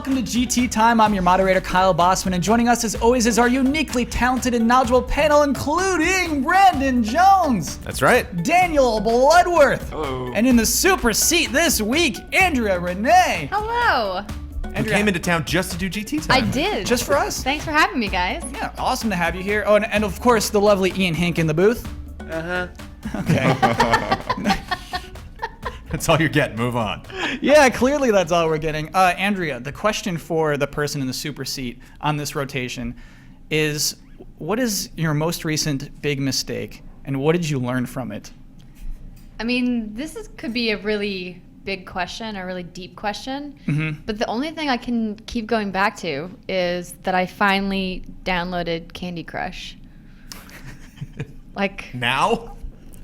welcome to GT Time. I'm your moderator, Kyle Bossman, and joining us as always is our uniquely talented and knowledgeable panel, including Brandon Jones. That's right. Daniel Bloodworth. Hello. And in the super seat this week, Andrea Rene. Hello. You came into town just to do GT Time. I did. Just for us. Thanks for having me, guys. Yeah, awesome to have you here. Oh, and of course, the lovely Ian Hink in the booth. Uh-huh. Okay. That's all you're getting. Move on. Yeah, clearly that's all we're getting. Andrea, the question for the person in the super seat on this rotation is, what is your most recent big mistake, and what did you learn from it? I mean, could be a really big question, a really deep question, but the only thing I can keep going back to is that I finally downloaded Candy Crush.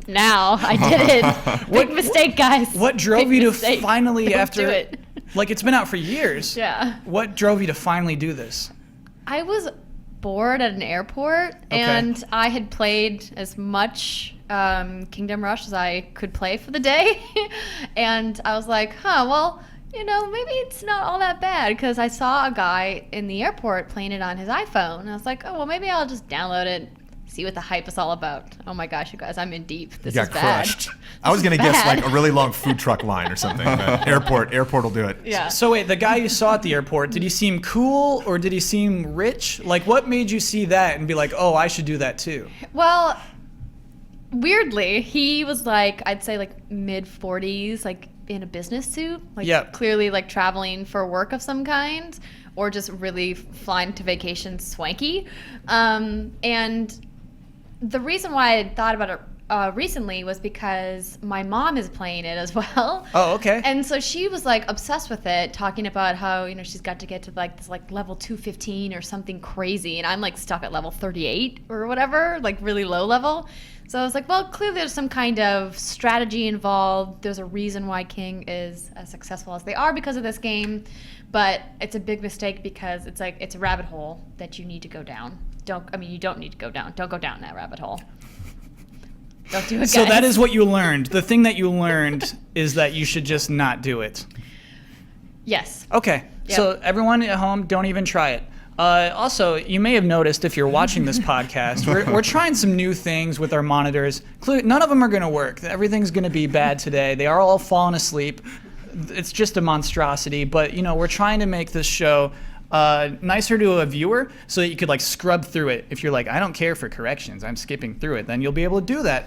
Now I did it. Big mistake, guys. What drove Big you mistake. to finally, Don't after do it? Like, it's been out for years. Yeah. What drove you to finally do this? I was bored at an airport, and I had played as much Kingdom Rush as I could play for the day, and I was like, well, maybe it's not all that bad, because I saw a guy in the airport playing it on his iPhone, and I was like, oh, well, maybe I'll just download it, see what the hype is all about. Oh my gosh, you guys, I'm in deep. This is bad. Crushed. I was gonna guess like a really long food truck line or something. But airport will do it. Yeah. So wait, the guy you saw at the airport, did he seem cool or did he seem rich? Like, what made you see that and be like, oh, I should do that too? Well, weirdly, he was like, I'd say like mid-40s, like in a business suit, like clearly like traveling for work of some kind, or just really flying to vacation swanky. And the reason why I thought about it recently was because my mom is playing it as well. Oh, okay. And so she was like obsessed with it, talking about how, she's got to get to like this like level 215 or something crazy. And I'm like stuck at level 38 or whatever, like really low level. So I was like, well, clearly there's some kind of strategy involved. There's a reason why King is as successful as they are because of this game. But it's a big mistake because it's a rabbit hole that you need to go down. You don't need to go down. Don't go down that rabbit hole. Don't do it, guys. So that is what you learned. The thing that you learned is that you should just not do it. Yes. Okay. Yep. So everyone at home, don't even try it. Also, you may have noticed if you're watching this podcast, we're trying some new things with our monitors. None of them are going to work. Everything's going to be bad today. They are all falling asleep. It's just a monstrosity. But, we're trying to make this show nicer to a viewer so that you could like scrub through it. If you're like, I don't care for corrections, I'm skipping through it, then you'll be able to do that.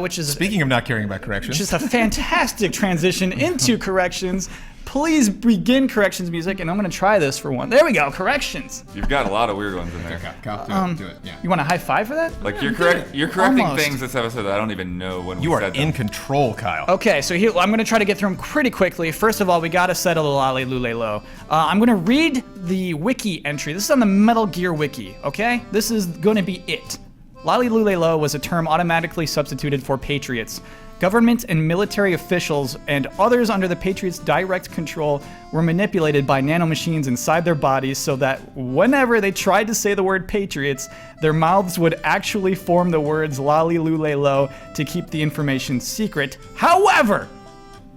Which is, speaking of not caring about corrections, just a fantastic transition into corrections. Please begin corrections music, and I'm going to try this for one. There we go, corrections. You've got a lot of weird ones in there. Kyle, do it. Yeah. You want a high five for that? Like you're correcting Almost. things this episode that I don't even know when you we are said in them. control, Kyle. Okay, so here, I'm going to try to get through them pretty quickly. First of all, we got to settle the Lale Lule Lo. I'm going to read the wiki entry. This is on the Metal Gear wiki, okay? This is going to be it. Lale Lule Lo was a term automatically substituted for patriots. Government and military officials and others under the Patriots' direct control were manipulated by nanomachines inside their bodies so that whenever they tried to say the word patriots, their mouths would actually form the words Lale Lule Lo to keep the information secret. However,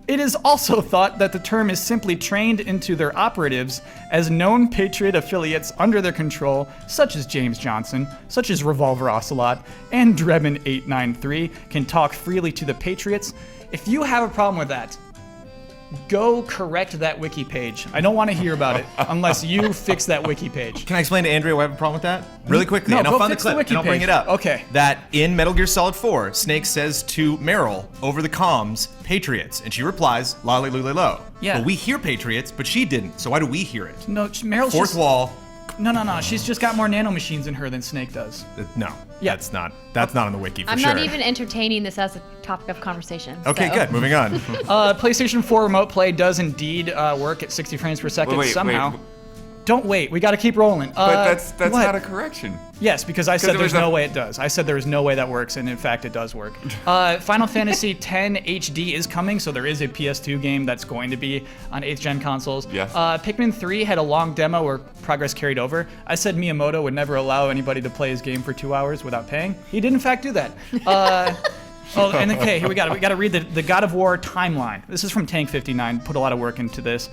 it is also thought that the term is simply trained into their operatives as known Patriot affiliates under their control, such as James Johnson, such as Revolver Ocelot, and Drebin 893, can talk freely to the Patriots. If you have a problem with that, go correct that wiki page. I don't want to hear about it unless you fix that wiki page. Can I explain to Andrea why I have a problem with that? Really quickly, No, and I'll go find the fix the clip, wiki and I'll bring page. it up. Okay. That in Metal Gear Solid 4, Snake says to Meryl over the comms, Patriots, and she replies, Lale Lule Lo. Yeah. But we hear Patriots, but she didn't, so why do we hear it? No, Meryl's Fourth just... wall. No. She's just got more nanomachines in her than Snake does. No, Yeah. that's not on the wiki for I'm sure. not even entertaining this as a topic of conversation. Okay, so. good. Moving on. PlayStation 4 Remote Play does indeed work at 60 frames per second somehow. Wait. Don't wait. We got to keep rolling. But that's what? not a correction. Yes, because I said it there's was no way it does. I said there is no way that works, and in fact it does work. Final Fantasy X HD is coming, so there is a PS2 game that's going to be on 8th gen consoles. Yes. Pikmin 3 had a long demo where progress carried over. I said Miyamoto would never allow anybody to play his game for 2 hours without paying. He did in fact do that. Oh, and okay, here we got to read the God of War timeline. This is from Tank59. Put a lot of work into this.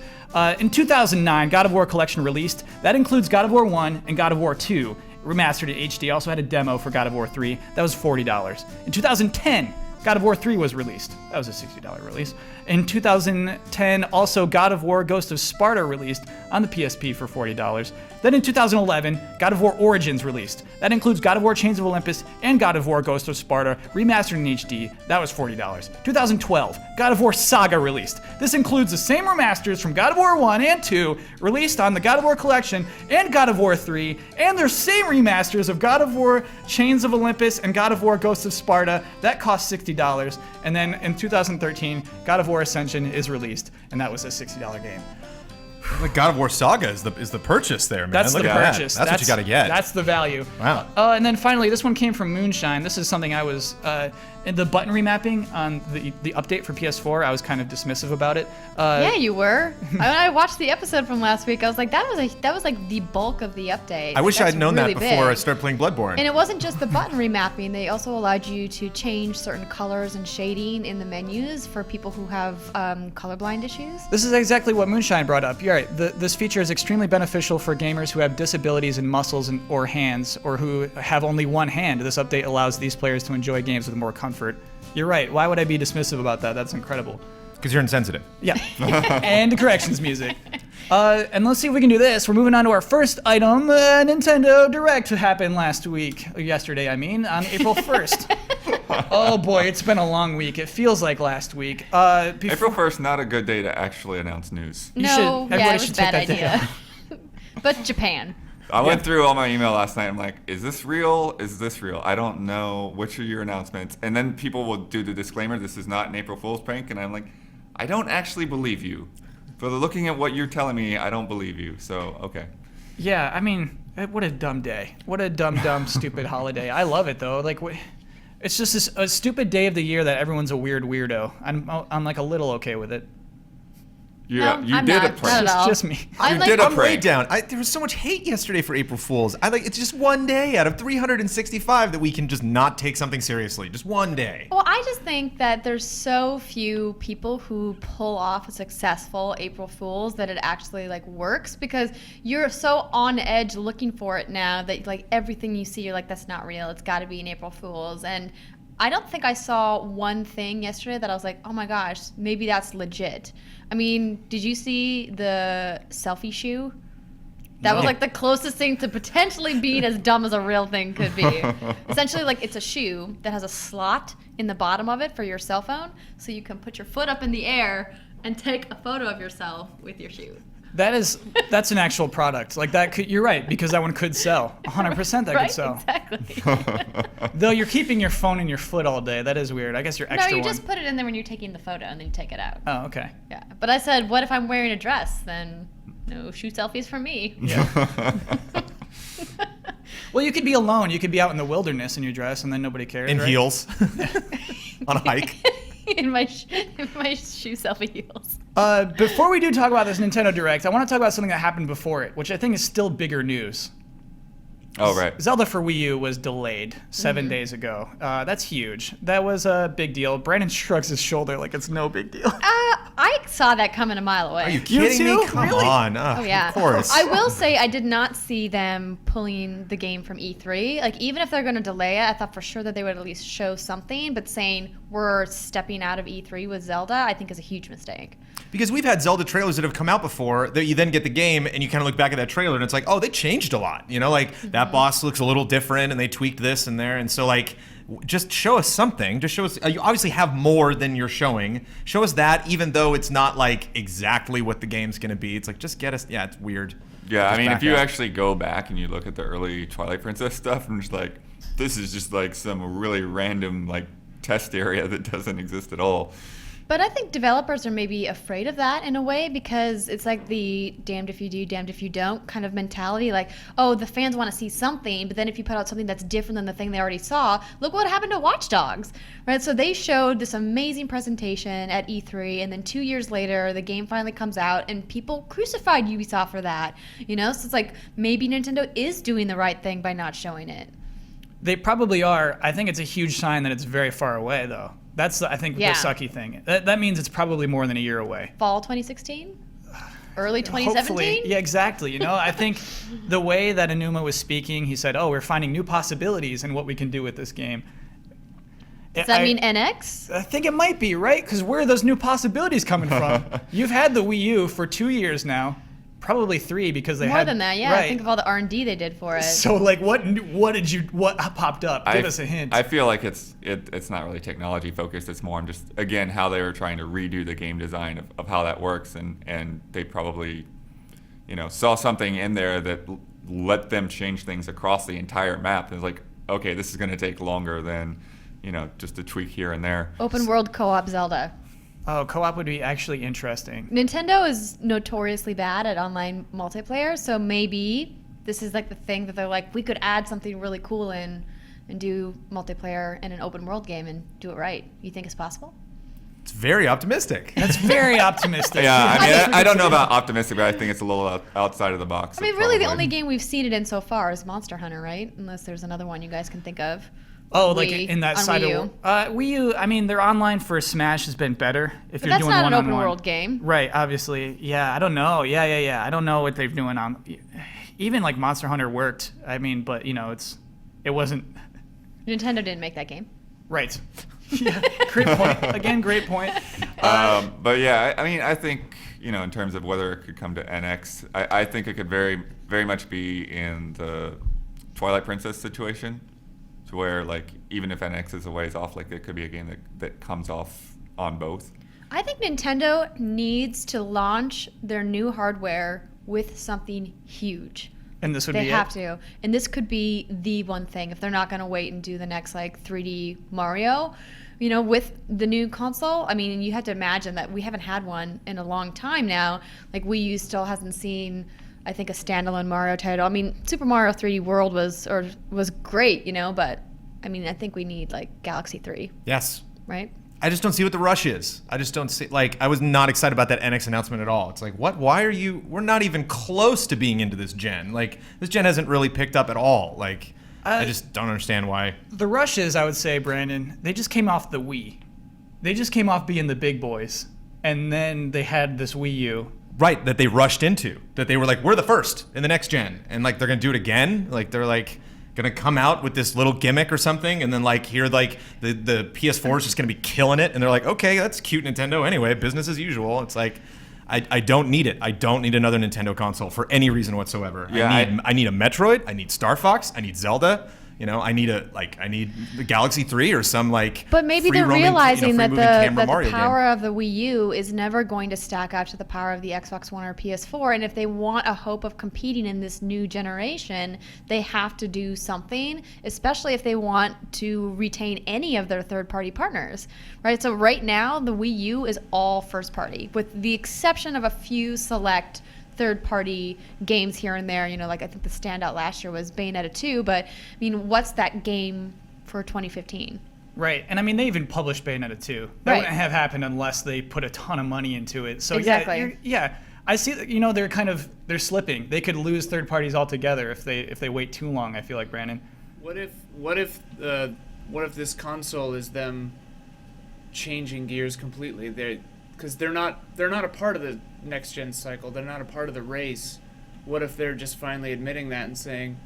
In 2009, God of War Collection released. That includes God of War 1 and God of War 2, remastered in HD. Also had a demo for God of War 3. That was $40. In 2010, God of War 3 was released. That was a $60 release. In 2010, also God of War Ghost of Sparta released on the PSP for $40. Then in 2011, God of War Origins released. That includes God of War Chains of Olympus and God of War Ghost of Sparta, remastered in HD. That was $40. 2012, God of War Saga released. This includes the same remasters from God of War 1 and 2, released on the God of War Collection and God of War 3, and their same remasters of God of War Chains of Olympus and God of War Ghost of Sparta. That cost $60. And then in 2013, God of War Ascension is released, and that was a $60 game. The God of War Saga is the purchase there, man. That's Look the at that. purchase. That's what you got to get. That's the value. Wow. And then finally, this one came from Moonshine. This is something I was in the button remapping on the update for PS4. I was kind of dismissive about it. Yeah, you were. When I watched the episode from last week, I was like, that was like the bulk of the update. I wish That's I'd known really that before big. I started playing Bloodborne. And it wasn't just the button remapping. They also allowed you to change certain colors and shading in the menus for people who have colorblind issues. This is exactly what Moonshine brought up. You're right. This feature is extremely beneficial for gamers who have disabilities in muscles or hands, or who have only one hand. This update allows these players to enjoy games with more comfort. You're right. Why would I be dismissive about that? That's incredible. Because you're insensitive. Yeah. And corrections music. And let's see if we can do this. We're moving on to our first item. Nintendo Direct happened yesterday, on April 1st. Oh boy, it's been a long week. It feels like last week. April 1st, not a good day to actually announce news. Everybody it was should a take bad that day idea. But Japan. I went through all my email last night. I'm like, is this real? Is this real? I don't know. Which are your announcements? And then people will do the disclaimer, this is not an April Fool's prank. And I'm like, I don't actually believe you. For looking at what you're telling me, I don't believe you. So, okay. Yeah, I mean, what a dumb day. What a dumb, stupid holiday. I love it, though. Like, it's just a stupid day of the year that everyone's a weird weirdo. I'm like a little okay with it. Yeah, No, you I'm did not. a Not prank. at all. Just me. I'm did a I'm way prank. down. There was so much hate yesterday for April Fools. It's just one day out of 365 that we can just not take something seriously. Just one day. Well, I just think that there's so few people who pull off a successful April Fool's that it actually works, because you're so on edge looking for it now that everything you see, you're like, that's not real. It's got to be an April Fool's. And I don't think I saw one thing yesterday that I was like, oh my gosh, maybe that's legit. I mean, did you see the selfie shoe? That was No. the closest thing to potentially being as dumb as a real thing could be. Essentially, it's a shoe that has a slot in the bottom of it for your cell phone, so you can put your foot up in the air and take a photo of yourself with your shoe. That's an actual product. You're right, because that one could sell. 100% that Right? could sell. Exactly. Though you're keeping your phone in your foot all day. That is weird. I guess you're No, extra you one. just put it in there when you're taking the photo and then you take it out. Oh, okay. Yeah. But I said, what if I'm wearing a dress? Then no shoe selfies for me. Yeah. Well, you could be alone. You could be out in the wilderness in your dress, and then nobody cares. In right? heels. On a hike. in my shoe selfie heels. Before we do talk about this Nintendo Direct, I want to talk about something that happened before it, which I think is still bigger news. Oh, right. Zelda for Wii U was delayed 7 days ago. That's huge. That was a big deal. Brandon shrugs his shoulder like it's no big deal. I saw that coming a mile away. Are you kidding too? me? Come Really? on. Oh yeah, Of course. I will say I did not see them pulling the game from E3. Even if they're going to delay it, I thought for sure that they would at least show something. But saying we're stepping out of E3 with Zelda, I think is a huge mistake. Because we've had Zelda trailers that have come out before that you then get the game and you kind of look back at that trailer and it's like, oh, they changed a lot. That boss looks a little different and they tweaked this and there. And so just show us something. Just show us. You obviously have more than you're showing. Show us that, even though it's not exactly what the game's going to be. It's just get us. Yeah, it's weird. Yeah, Just I mean, back if you up. actually go back and you look at the early Twilight Princess stuff, and just this is just some really random test area that doesn't exist at all. But I think developers are maybe afraid of that in a way, because it's the damned if you do, damned if you don't kind of mentality. Oh, the fans want to see something, but then if you put out something that's different than the thing they already saw, look what happened to Watch Dogs, right? So they showed this amazing presentation at E3, and then 2 years later, the game finally comes out, and people crucified Ubisoft for that, So it's maybe Nintendo is doing the right thing by not showing it. They probably are. I think it's a huge sign that it's very far away, though. That's, I think, Yeah. the sucky thing. That means it's probably more than a year away. Fall 2016? Early Hopefully. 2017? Yeah, exactly. You know, I think the way that Aonuma was speaking, he said, we're finding new possibilities in what we can do with this game. Does that mean NX? I think it might be, right? Because where are those new possibilities coming from? You've had the Wii U for 2 years now. Probably 3 because they More had... than that, yeah. Right. Think of all the R&D they did for it. So, like, what popped up? Give us a hint. I feel like it's not really technology focused. It's more on just, again, how they were trying to redo the game design of how that works, and they probably, saw something in there that let them change things across the entire map. And it's like, okay, this is going to take longer than, just a tweak here and there. Open world co-op Zelda. Oh, co-op would be actually interesting. Nintendo is notoriously bad at online multiplayer, so maybe this is like the thing that they're like, we could add something really cool in and do multiplayer in an open world game and do it right. You think it's possible? It's very optimistic. That's very optimistic. Yeah, I mean, I don't know about optimistic, but I think it's a little outside of the box. I mean, really, the only game we've seen it in so far is Monster Hunter, right? Unless there's another one you guys can think of. Oh, like Wii, in that on side Wii of Wii U. I mean, their online for Smash has been better. If But you're that's doing not an one-on-one. open world game. Right, obviously. Yeah, I don't know. Yeah. I don't know what they're doing on. Even like Monster Hunter worked. I mean, but it wasn't. Nintendo didn't make that game. Right. Yeah. Great point. Again, great point. But yeah, I mean, I think in terms of whether it could come to NX, I think it could very, very much be in the Twilight Princess situation, to where like even if NX is a ways off, like it could be a game that comes off on both. I think Nintendo needs to launch their new hardware with something huge. And this would They be have it. to. And this could be the one thing if they're not going to wait and do the next like 3D Mario. With the new console, I mean, you have to imagine that we haven't had one in a long time now. Like Wii U still hasn't seen, I think, a standalone Mario title. I mean, Super Mario 3D World was great, but I mean, I think we need like Galaxy 3, Yes. right? I just don't see what the rush is. I just don't see, I was not excited about that NX announcement at all. It's like, what? Why are you, we're not even close to being into this gen. Like, this gen hasn't really picked up at all. Like, I just don't understand why. The rush is, I would say, Brandon, they just came off the Wii. They just came off being the big boys. And then they had this Wii U. Right, that they rushed into. That they were like, we're the first in the next gen. And like, they're going to do it again. Like, they're like, going to come out with this little gimmick or something. And then like, here, like, the PS4 is just going to be killing it. And they're like, okay, that's cute, Nintendo. Anyway, business as usual. It's like, I don't need it. I don't need another Nintendo console for any reason whatsoever. Yeah, I need a Metroid. I need Star Fox. I need Zelda. I need the Galaxy 3 or some like. But maybe free they're roaming, realizing free that moving camera the Mario power game. of the Wii U is never going to stack up to the power of the Xbox One or PS4. And if they want a hope of competing in this new generation, they have to do something, especially if they want to retain any of their third-party partners, right? So right now, the Wii U is all first-party, with the exception of a few select third-party games here and there. Like I think the standout last year was Bayonetta 2, but I mean, what's that game for 2015? Right. And I mean, they even published Bayonetta 2. That Right. wouldn't have happened unless they put a ton of money into it. So Exactly. yeah, I see that, they're slipping. They could lose third parties altogether if they wait too long, I feel like, Brandon. What if this console is them changing gears completely? Because they're not a part of the next gen cycle. They're not a part of the race. What if they're just finally admitting that and saying,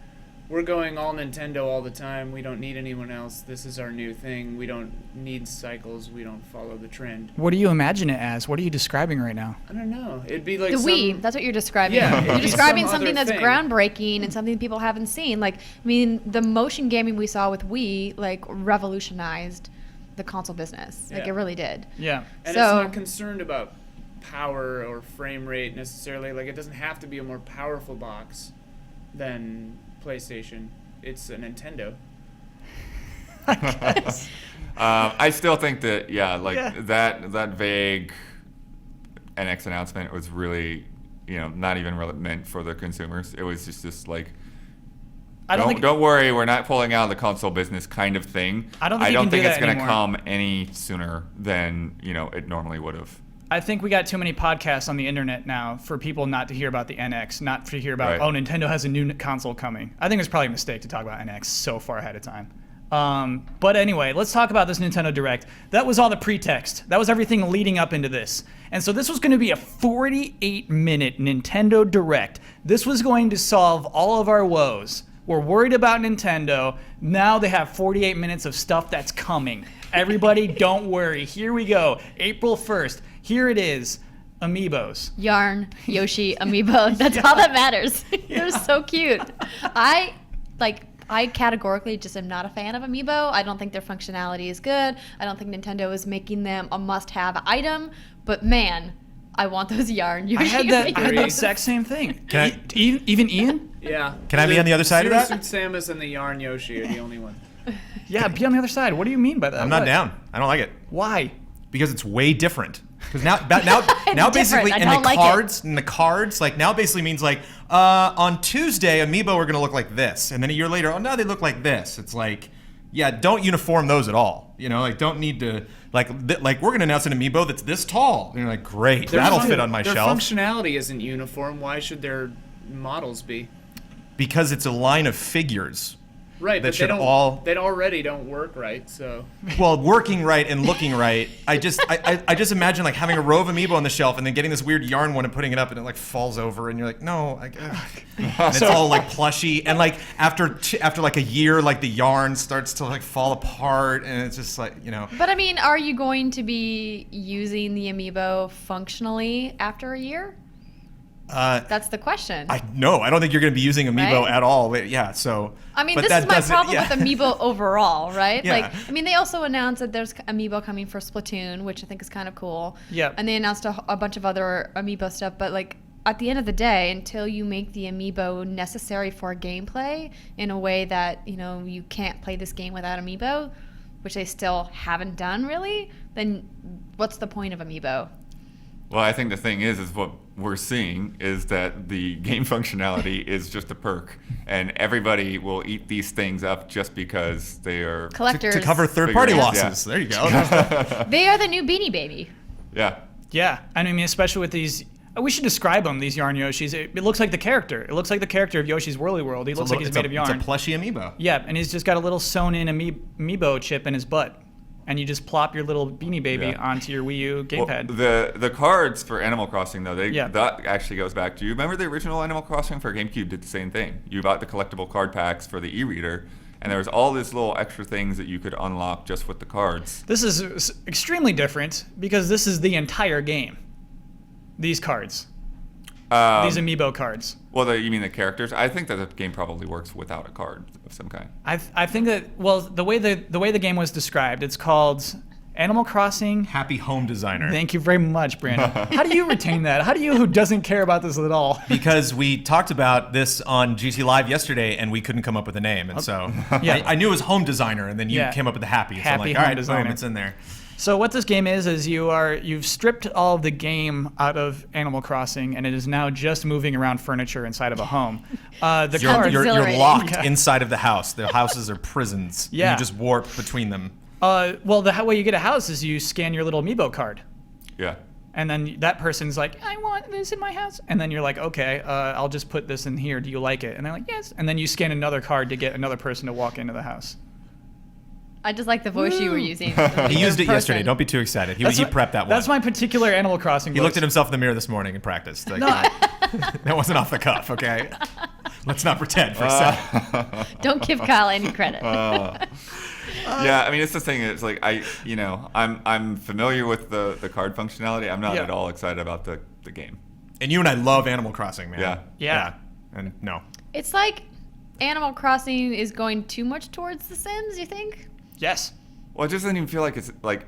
we're going all Nintendo all the time. We don't need anyone else. This is our new thing. We don't need cycles. We don't follow the trend. What do you imagine it as? What are you describing right now? I don't know. It'd be like The some, Wii, that's what you're describing. Yeah, it'd You're be describing some something other that's thing. groundbreaking and something people haven't seen. Like, I mean, the motion gaming we saw with Wii, like, revolutionized the console business. Like, Yeah. it really did. Yeah. And So- it's not concerned about power or frame rate necessarily. Like, it doesn't have to be a more powerful box than PlayStation. It's a Nintendo. I still think that Yeah. that vague NX announcement was really not even really meant for the consumers. It was just like, I don't think don't worry, we're not pulling out of the console business kind of thing. I don't think you can do think it's that going to anymore. come any sooner than it normally would have. I think we got too many podcasts on the internet now for people not to hear about the NX, not to hear about, Right. oh, Nintendo has a new console coming. I think it's probably a mistake to talk about NX so far ahead of time. But anyway, let's talk about this Nintendo Direct. That was all the pretext. That was everything leading up into this. And so this was going to be a 48-minute Nintendo Direct. This was going to solve all of our woes. We're worried about Nintendo. Now they have 48 minutes of stuff that's coming. Everybody, don't worry. Here we go. April 1st. Here it is. Amiibos. Yarn, Yoshi, Amiibo. That's all that matters. They're so cute. I categorically just am not a fan of Amiibo. I don't think their functionality is good. I don't think Nintendo is making them a must-have item. But man, I want those yarn Yoshi I had the Amiibos. exact same thing. Can I- Even Ian? Yeah. Can I be on the other side of that? Suit Samus and the Yarn Yoshi are the only one. Yeah, be on the other side. What do you mean by that? I'm not What? down. I don't like it Why? because it's way different. Because now basically I in don't the like it. cards, like now basically means like on Tuesday Amiibo are gonna look like this, and then a year later, oh no, they look like this. It's like, yeah, don't uniform those at all. You know, like don't need to like we're gonna announce an Amiibo that's this tall. And you're like, great, that'll fit on my their shelf. functionality isn't uniform. Why should their models be? Because it's a line of figures. Right, That but should they don't. all- They already don't work right. So Well, working right and looking right, I just imagine like having a row of Amiibo on the shelf and then getting this weird yarn one and putting it up and it like falls over and you're like, no, and it's all like plushy and like after like a year, like the yarn starts to like fall apart and it's just like, you know. But I mean, are you going to be using the Amiibo functionally after a year? That's the question. I don't think you're going to be using Amiibo Right? at all. Yeah, so. I mean, but this that is my doesn't- problem yeah. with Amiibo overall, right? Yeah. Like, I mean, they also announced that there's Amiibo coming for Splatoon, which I think is kind of cool. Yep. And they announced a bunch of other Amiibo stuff, but like at the end of the day, until you make the Amiibo necessary for gameplay in a way that, you know, you can't play this game without Amiibo, which they still haven't done really, then what's the point of Amiibo? Well, I think the thing is what we're seeing is that the game functionality is just a perk, and everybody will eat these things up just because they are. Collectors. To cover third-party Figures, losses. yeah. There you go. They are the new Beanie Baby. Yeah. Yeah, and I mean, especially with these. We should describe them, these yarn Yoshis. It looks like the character. It looks like the character of Yoshi's Woolly World. He looks like he's made of yarn. It's a plushy Amiibo. Yeah, and he's just got a little sewn-in Amiibo chip in his butt. And you just plop your little Beanie Baby Yeah. onto your Wii U gamepad. Well, the cards for Animal Crossing though, Yeah. that actually goes back. Do you remember the original Animal Crossing for GameCube did the same thing? You bought the collectible card packs for the e-reader, and there was all these little extra things that you could unlock just with the cards. This is extremely different because this is the entire game. These cards. These Amiibo cards. Well, you mean the characters? I think that the game probably works without a card of some kind. I think that, well, the way the game was described, it's called Animal Crossing. Happy home designer. Thank you very much, Brandon. How do you retain that? How do you, who doesn't care about this at all? Because we talked about this on GT Live yesterday, and we couldn't come up with a name, and so Yeah. I knew it was home designer, and then you Yeah. came up with the happy. So I'm Happy like, home all right, designer. boom, it's in there. So what this game is you've stripped all of the game out of Animal Crossing, and it is now just moving around furniture inside of a home. The You're, cards, you're exhilarating. locked inside of the house. The houses are prisons. and Yeah. you just warp between them. well, the way you get a house is you scan your little Amiibo card. Yeah. And then that person's like, I want this in my house. And then you're like, okay, I'll just put this in here. Do you like it? And they're like, yes. And then you scan another card to get another person to walk into the house. I just like the voice you were using. He used it yesterday. Don't be too excited. He prepped that one. That's my particular Animal Crossing He voice. looked at himself in the mirror this morning and practiced. Like, that wasn't off the cuff, okay? Let's not pretend for a second. Don't give Kyle any credit. Yeah, I mean it's the thing. It's like I'm familiar with the card functionality. I'm not Yeah. at all excited about the game. And you and I love Animal Crossing, man. Yeah. Yeah. And no. It's like Animal Crossing is going too much towards The Sims, you think? Yes. Well, it just doesn't even feel like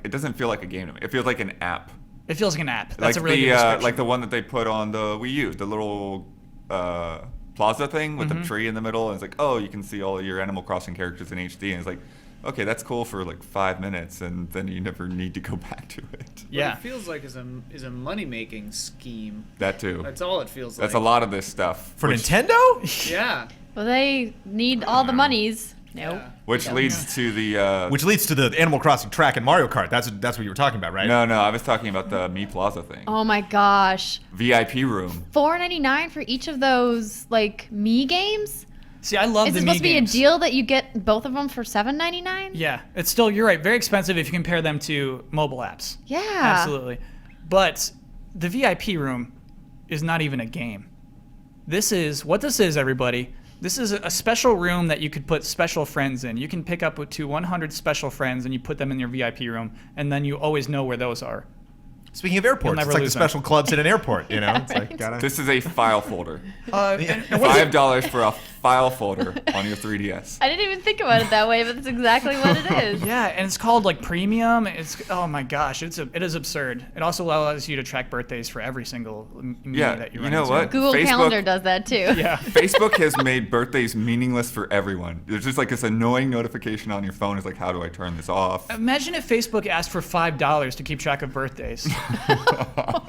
it doesn't feel like a game to me. It feels like an app. It feels like an app. That's Like a really the good description. like the one that they put on the Wii U, the little plaza thing with Mm-hmm. the tree in the middle. And it's like, oh, you can see all your Animal Crossing characters in HD. And it's like, okay, that's cool for like 5 minutes, and then you never need to go back to it. Yeah. What it feels like is a money making scheme. That too. That's all it feels like. That's a lot of this stuff. For which- Nintendo? Yeah. Well, they need all the monies. Nope. Yeah. Which leads to the Which leads to the Animal Crossing track and Mario Kart. That's what you were talking about, right? no, I was talking about the Mi Plaza thing. Oh my gosh. VIP room. $4.99 for each of those like Me games? See, I love Is the it Me supposed to be a games. deal that you get both of them for $7.99? Yeah, it's still, you're right, very expensive if you compare them to mobile apps. Yeah. Absolutely. But the VIP room is not even a game. This is everybody. This is a special room that you could put special friends in. You can pick up to 100 special friends and you put them in your VIP room, and then you always know where those are. Speaking of airports, never it's like the lose them. special clubs at an airport. You know, Yeah, it's like right. gotta. This is a file folder. $5 $5 for a file folder on your 3DS. I didn't even think about it that way, but that's exactly what it is. Yeah, and it's called like premium. It's, oh my gosh, it is absurd. It also allows you to track birthdays for every single me Yeah, that you you run know into. what? Google Facebook- Calendar does that too. Yeah. Facebook has made birthdays meaningless for everyone. There's just like this annoying notification on your phone. It's like, how do I turn this off? Imagine if Facebook asked for $5 to keep track of birthdays.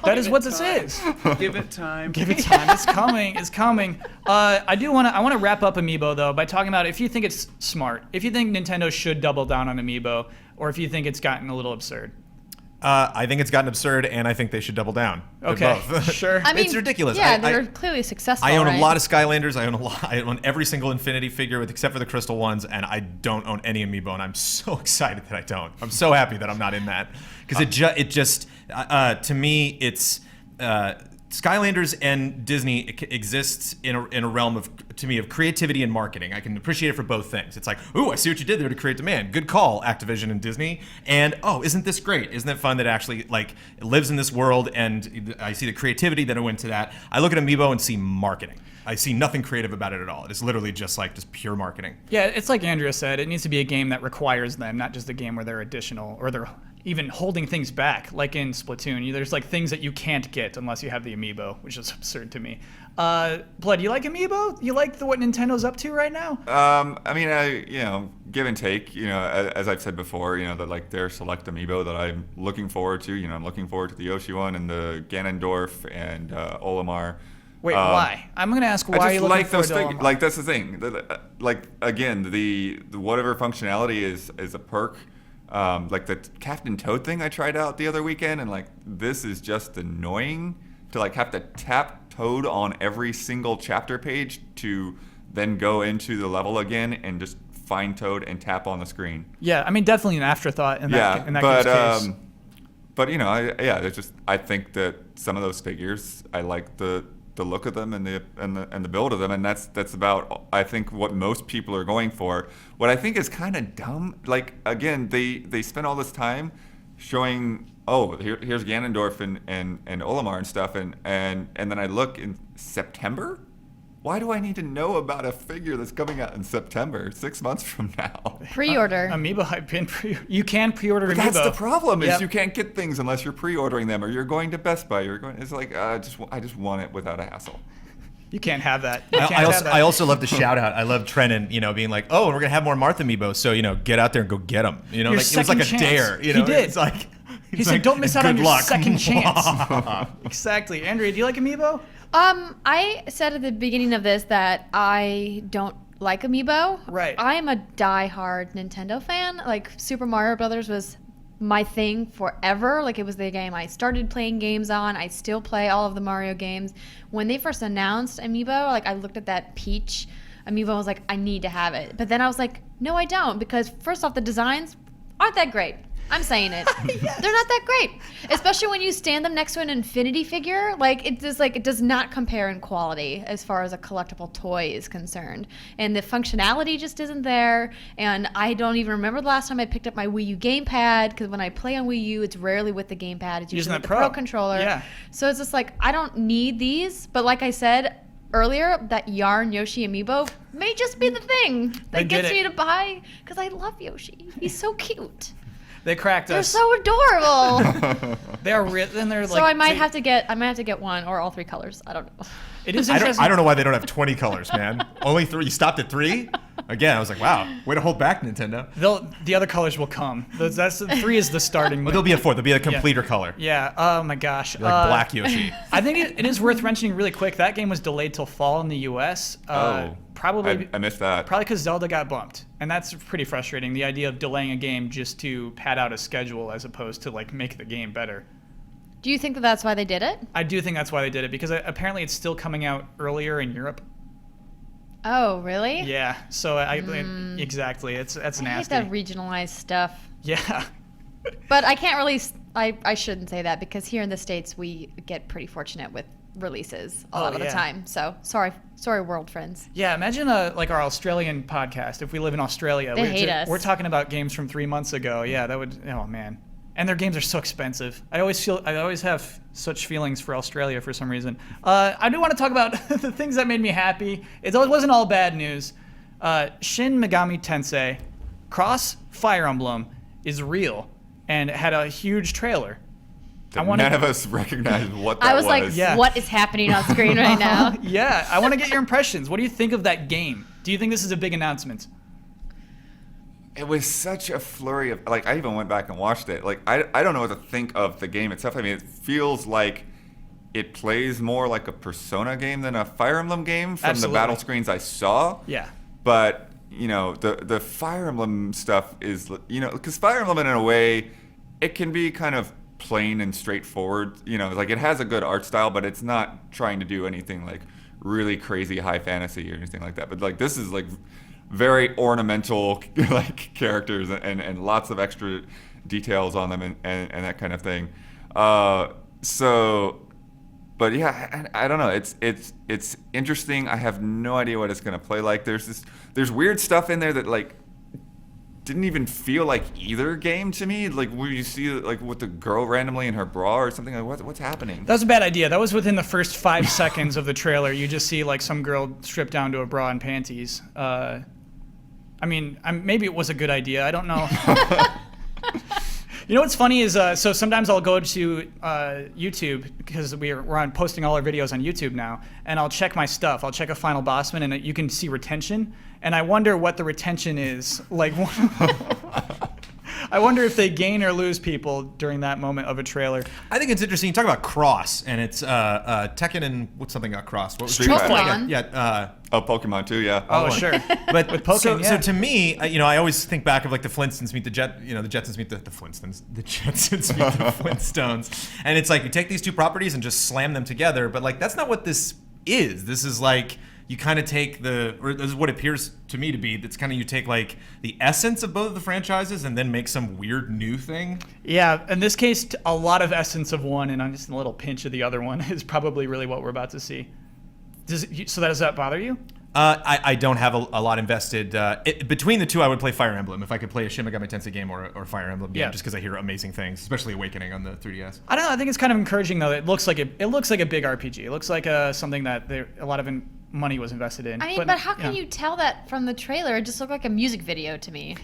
That is what this is. Give it time. Give it time. It's coming. It's coming. I want to wrap up Amiibo though by talking about if you think it's smart, if you think Nintendo should double down on Amiibo, or if you think it's gotten a little absurd. I think it's gotten absurd, and I think they should double down. They're Okay, both. sure. I mean, It's ridiculous. Yeah, I- they're clearly successful. I own right? a lot of Skylanders. I own every single Infinity figure, except for the crystal ones, and I don't own any Amiibo. And I'm so excited that I don't. I'm so happy that I'm not in that because it just to me it's Skylanders and Disney exists in a realm of, to me, of creativity and marketing. I can appreciate it for both things. It's like, ooh, I see what you did there to create demand. Good call, Activision and Disney. And oh, isn't this great? Isn't it fun that it actually like it lives in this world? And I see the creativity that went into that. I look at Amiibo and see marketing. I see nothing creative about it at all. It is literally just pure marketing. Yeah, it's like Andrea said. It needs to be a game that requires them, not just a game where they're additional or they're even holding things back, like in Splatoon. There's like things that you can't get unless you have the Amiibo, which is absurd to me. Blood, you like Amiibo? You like what Nintendo's up to right now? I mean, give and take. As I've said before, that like their select Amiibo that I'm looking forward to. I'm looking forward to the Yoshi one and the Ganondorf and Olimar. Wait, why? I'm gonna ask why I just you're looking like for those Olimar. things. Like that's the thing. Like again, the whatever functionality is a perk. Like the Captain Toad thing I tried out the other weekend, and like this is just annoying to like have to tap Toad on every single chapter page to then go into the level again and just find Toad and tap on the screen. Yeah, I mean, definitely an afterthought in that case. But I think that some of those figures, I like the look of them and the build of them, and that's about I think what most people are going for. What I think is kind of dumb, like again, they spent all this time showing, here's Ganondorf and Olimar and stuff, and then I look in September. Why do I need to know about a figure that's coming out in September, 6 months from now? Pre-order. Amiibo, you can pre-order Amiibo. That's the problem. Is Yep. you can't get things unless you're pre-ordering them, or you're going to Best Buy. It's like I just want it without a hassle. You can't have that. You can't I have that. also, I also love the shout out. I love Trennan, being like, oh, and we're gonna have more Martha Amiibo, so get out there and go get them. Your Like, it was like a second dare. chance. He did. It's like He said, "Don't miss out on good your luck." second chance." Exactly. Andrea, do you like Amiibo? I said at the beginning of this that I don't like Amiibo. Right. I am a die-hard Nintendo fan. Like Super Mario Brothers was my thing forever. Like it was the game I started playing games on. I still play all of the Mario games. When they first announced Amiibo, like I looked at that Peach Amiibo, I was like, I need to have it. But then I was like, no, I don't, because first off, the designs aren't that great. I'm saying it. Yes. They're not that great, especially when you stand them next to an Infinity figure. It does not compare in quality as far as a collectible toy is concerned, and the functionality just isn't there. And I don't even remember the last time I picked up my Wii U gamepad, because when I play on Wii U, it's rarely with the gamepad. It's Using usually the with the Pro. Pro controller. Yeah. So it's just like I don't need these, but like I said earlier, that Yarn Yoshi Amiibo may just be the thing They that did gets it. me to buy, because I love Yoshi. He's so cute. They cracked They're us. so adorable. They are real. Then they're like. So I might have to get one or all three colors. I don't know. It is I interesting. don't know why they don't have 20 colors, man. Only 3. You stopped at 3? Again, I was like, wow, way to hold back, Nintendo. The other colors will come. That's 3 is the starting. But there'll be a 4th. There'll be a completer color. Yeah. Oh my gosh. Like Black Yoshi. I think it is worth mentioning really quick. That game was delayed till fall in the U.S. Probably I missed that. Probably because Zelda got bumped, and that's pretty frustrating. The idea of delaying a game just to pad out a schedule as opposed to like make the game better. Do you think that that's why they did it? I do think that's why they did it because apparently it's still coming out earlier in Europe. Oh, really? Yeah, so exactly. That's I hate nasty. that regionalized stuff. Yeah. But I can't really. I shouldn't say that because here in the States we get pretty fortunate with releases a lot of the yeah. time. So sorry, world friends. Yeah, imagine like our Australian podcast. If we live in Australia, They hate us. We're talking about games from 3 months ago. Yeah, that would. Oh man, and their games are so expensive. I always have such feelings for Australia for some reason. I do want to talk about the things that made me happy. It wasn't all bad news. Shin Megami Tensei Cross Fire Emblem is real and it had a huge trailer. None of us recognized what that I was like, Yeah. what is happening on screen right now? Yeah, I want to get your impressions. What do you think of that game? Do you think this is a big announcement? It was such a flurry of, like, I even went back and watched it. Like, I don't know what to think of the game itself. I mean, it feels like it plays more like a Persona game than a Fire Emblem game from Absolutely. the battle screens I saw. Yeah. But, you know, the Fire Emblem stuff is, you know, because Fire Emblem in a way, it can be kind of plain and straightforward. You know, like it has a good art style, but it's not trying to do anything like really crazy high fantasy or anything like that. But like this is like very ornamental like characters and lots of extra details on them and that kind of thing. But yeah, I don't know. It's interesting. I have no idea what it's gonna play like. There's weird stuff in there that like didn't even feel like either game to me. Like where you see like with the girl randomly in her bra or something. Like what's happening? That was a bad idea. That was within the first 5 seconds of the trailer. You just see like some girl stripped down to a bra and panties. I mean, maybe it was a good idea. I don't know. You know what's funny is so sometimes I'll go to YouTube because we're on posting all our videos on YouTube now, and I'll check my stuff. I'll check a final bossman, and you can see retention, and I wonder what the retention is. Like, I wonder if they gain or lose people during that moment of a trailer. I think it's interesting. You talk about cross, and it's Tekken and what's something got crossed? What was Street Fighter. Pokemon. Yeah. Oh, Pokemon too, yeah. Oh, sure. But With Pokemon, yeah. so to me, I always think back of like the Flintstones meet the Jetsons meet the Flintstones, the Jetsons meet the Flintstones, and it's like you take these two properties and just slam them together. But like that's not what this is. This is like you kind of take or this is what it appears to me to be. That's kind of you take like the essence of both of the franchises and then make some weird new thing. Yeah, in this case, a lot of essence of one and just a little pinch of the other one is probably really what we're about to see. Does that bother you? I don't have a lot invested. Between the two, I would play Fire Emblem if I could play a Shin Megami Tensei game or a Fire Emblem game, Yeah. just because I hear amazing things, especially Awakening on the 3DS. I don't know. I think it's kind of encouraging though. It looks like a big RPG. It looks like something that a lot of money was invested in. I mean, but how can you tell that from the trailer? It just looked like a music video to me.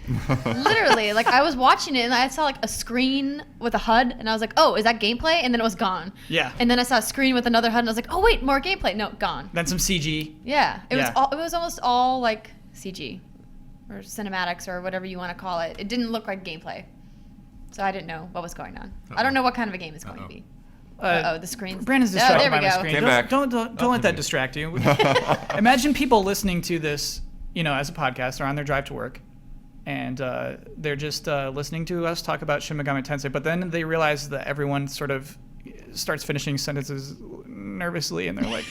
Literally, like I was watching it and I saw like a screen with a HUD and I was like, oh, is that gameplay? And then it was gone. Yeah. And then I saw a screen with another HUD and I was like, oh wait, more gameplay. No, gone. Then some CG. Yeah. It Yeah. was almost all like CG or cinematics or whatever you want to call it. It didn't look like gameplay. So I didn't know what was going on. I don't know what kind of a game it's going to be. The screen's... Brandon's distracted there we by my go. screen. Came back. Don't let that distract you. Imagine people listening to this, as a podcast or on their drive to work, and they're just listening to us talk about Shin Megami Tensei, but then they realize that everyone sort of starts finishing sentences nervously, and they're like,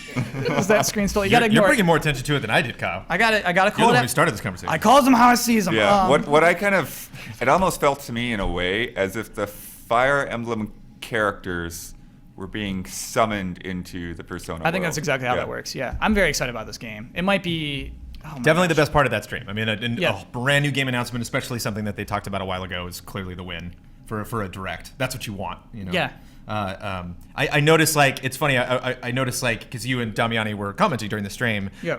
"Is that screen still?" You gotta You're ignore bringing it. more attention to it than I did, Kyle. I gotta You're call the one it. who started this conversation. I calls them how I sees them. Yeah, what I kind of, it almost felt to me in a way as if the Fire Emblem characters were being summoned into the Persona I think world. that's exactly how Yeah. that works. Yeah, I'm very excited about this game. It might be Definitely the best part of that stream. I mean, Yeah. a brand new game announcement, especially something that they talked about a while ago, is clearly the win for a direct. That's what you want, Yeah. I noticed, like, it's funny. I noticed, like, because you and Damiani were commenting during the stream. Yeah.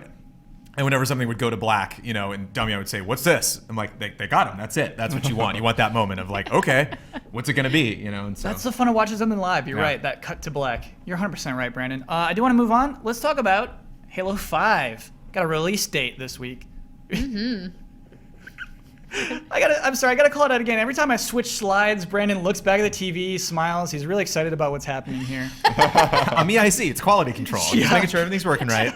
And whenever something would go to black, and Damiani would say, "What's this?" I'm like, "They got him. That's it. That's what you want. You want that moment of like, okay, what's it gonna be?" And so That's the fun of watching something live. You're Yeah. right. That cut to black. You're 100% right, Brandon. I do want to move on. Let's talk about Halo 5. Got a release date this week. I'm sorry. I gotta call it out again. Every time I switch slides, Brandon looks back at the TV, smiles. He's really excited about what's happening here. on me, I see it's quality control. Yeah. Just making sure everything's working right.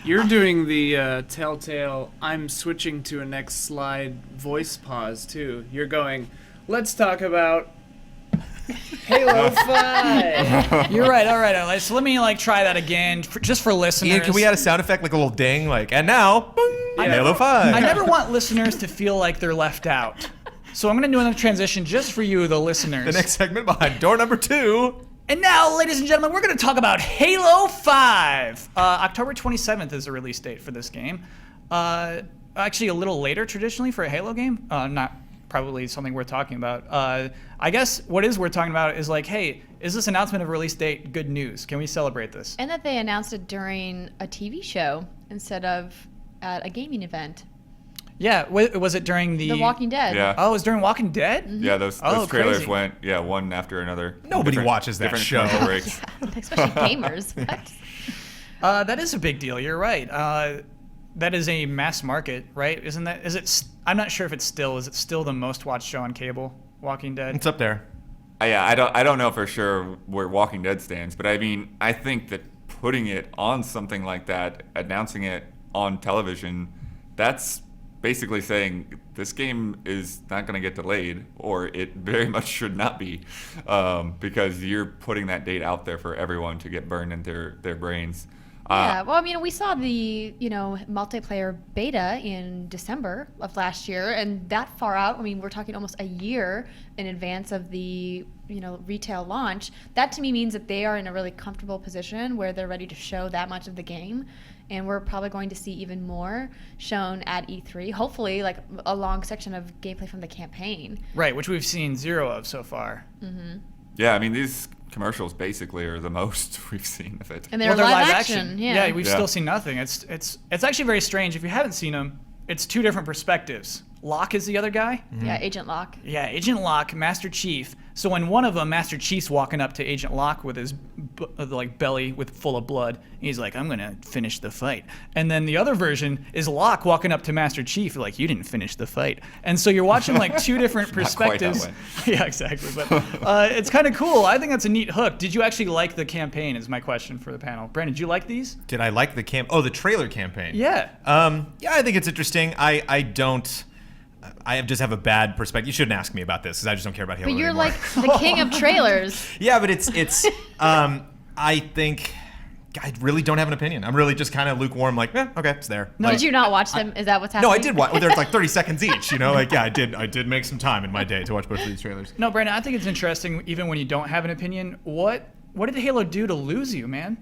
You're doing the telltale, I'm switching to a next slide voice pause, too. You're going, let's talk about Halo 5. You're right. All right. So let me try that again, just for listeners. Ian, can we add a sound effect, like a little ding, and now, boing, Halo 5. I never want listeners to feel like they're left out. So I'm going to do another transition just for you, the listeners. The next segment behind door number 2. And now, ladies and gentlemen, we're going to talk about Halo 5. October 27th is the release date for this game. Actually, a little later, traditionally, for a Halo game. Not probably something worth talking about. I guess what is worth talking about is hey, is this announcement of release date good news? Can we celebrate this? And that they announced it during a TV show instead of at a gaming event. Yeah, was it during The Walking Dead. Yeah. Oh, it was during Walking Dead? Mm-hmm. Yeah, those Oh, trailers crazy. went one after another. Nobody Different- watches that different show. commercial breaks. Especially gamers. What? That is a big deal. You're right. That is a mass market, right? Isn't that? Is it? I'm not sure if it's still. Is it still the most watched show on cable? Walking Dead. It's up there. Yeah, I don't know for sure where Walking Dead stands, but I mean, I think that putting it on something like that, announcing it on television, that's basically saying this game is not going to get delayed, or it very much should not be, because you're putting that date out there for everyone to get burned into their brains. Yeah, well, I mean, we saw the, multiplayer beta in December of last year, and that far out, I mean, we're talking almost a year in advance of the, retail launch. That to me means that they are in a really comfortable position where they're ready to show that much of the game, and we're probably going to see even more shown at E3, hopefully, a long section of gameplay from the campaign. Right, which we've seen 0 of so far. Yeah, I mean, these commercials basically are the most we've seen of it. And they're live action. Yeah, we've still seen nothing. It's actually very strange. If you haven't seen them, it's 2 different perspectives. Locke is the other guy. Yeah, Agent Locke. Yeah, Agent Locke, Master Chief. So when one of them, Master Chief's walking up to Agent Locke with his belly full of blood, and he's like, "I'm gonna finish the fight." And then the other version is Locke walking up to Master Chief, like, "You didn't finish the fight." And so you're watching 2 different Not quite that perspectives. way. Yeah, exactly. But it's kind of cool. I think that's a neat hook. Did you actually like the campaign? Is my question for the panel. Brandon, did you like these? Did I like the the trailer campaign? Yeah. Yeah, I think it's interesting. I don't. I just have a bad perspective. You shouldn't ask me about this because I just don't care about Halo But you're anymore. the king of trailers. Yeah, but it's I think I really don't have an opinion. I'm really just kind of lukewarm, okay, it's there. No, Did you not watch them? Is that what's happening? No, I did watch. Well, there's 30 seconds each, yeah, I did make some time in my day to watch both of these trailers. No, Brandon, I think it's interesting, even when you don't have an opinion. What did Halo do to lose you, man?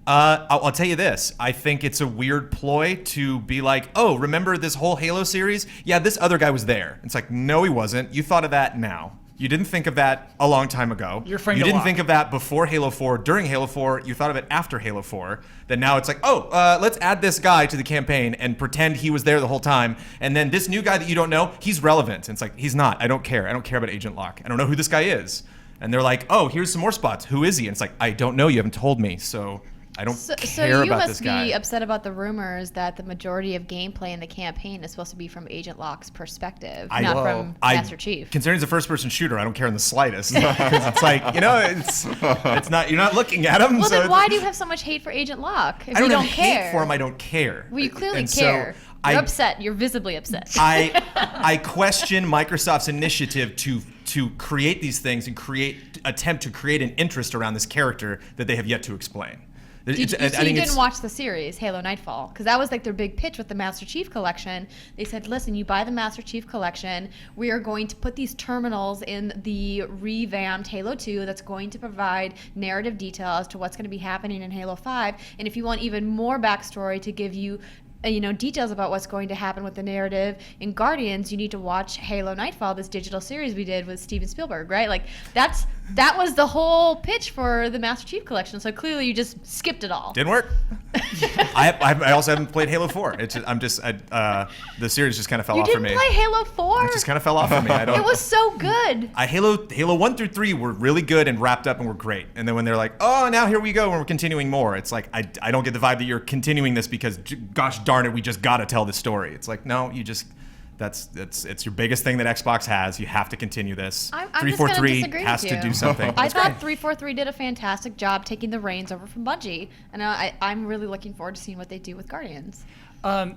I'll tell you this. I think it's a weird ploy to be like, oh, remember this whole Halo series? Yeah, this other guy was there. It's like, no, he wasn't. You thought of that now. You didn't think of that a long time ago. You're afraid You to didn't walk. think of that before Halo 4, during Halo 4. You thought of it after Halo 4. Then now it's like, oh, let's add this guy to the campaign and pretend he was there the whole time. And then this new guy that you don't know, he's relevant. And it's like, he's not. I don't care. I don't care about Agent Locke. I don't know who this guy is. And they're like, oh, here's some more spots. Who is he? And it's like, I don't know. You haven't told me. So I don't So care you about must this guy. be upset about the rumors that the majority of gameplay in the campaign is supposed to be from Agent Locke's perspective, not from Master Chief. Considering it's a first-person shooter, I don't care in the slightest. Because it's like, it's not. You're not looking at him. Well, so then why do you have so much hate for Agent Locke if I don't you don't have care? hate for him. I don't care. Well, you clearly And so care. You're I- upset. You're visibly upset. I question Microsoft's initiative to create these things and attempt to create an interest around this character that they have yet to explain. So you didn't watch the series Halo Nightfall, because that was their big pitch with the Master Chief Collection. They said, listen, you buy the Master Chief Collection, we are going to put these terminals in the revamped Halo 2 that's going to provide narrative detail as to what's going to be happening in Halo 5, and if you want even more backstory to give you details about what's going to happen with the narrative in Guardians, you need to watch Halo Nightfall, this digital series we did with Steven Spielberg, right? That was the whole pitch for the Master Chief Collection. So clearly you just skipped it all. Didn't work. I also haven't played Halo 4. The series just kind of fell You off for didn't me. play Halo 4? It just kind of fell off for me. I don't. It was so good. Halo 1 through 3 were really good and wrapped up and were great. And then when they're like, oh, now here we go and we're continuing more, it's like, I don't get the vibe that you're continuing this because, gosh darn it, we just got to tell this story. It's like, no, it's your biggest thing that Xbox has. You have to continue this. I'm just gonna 343 disagree has with to you. do something. I thought 343 did a fantastic job taking the reins over from Bungie, and I'm really looking forward to seeing what they do with Guardians.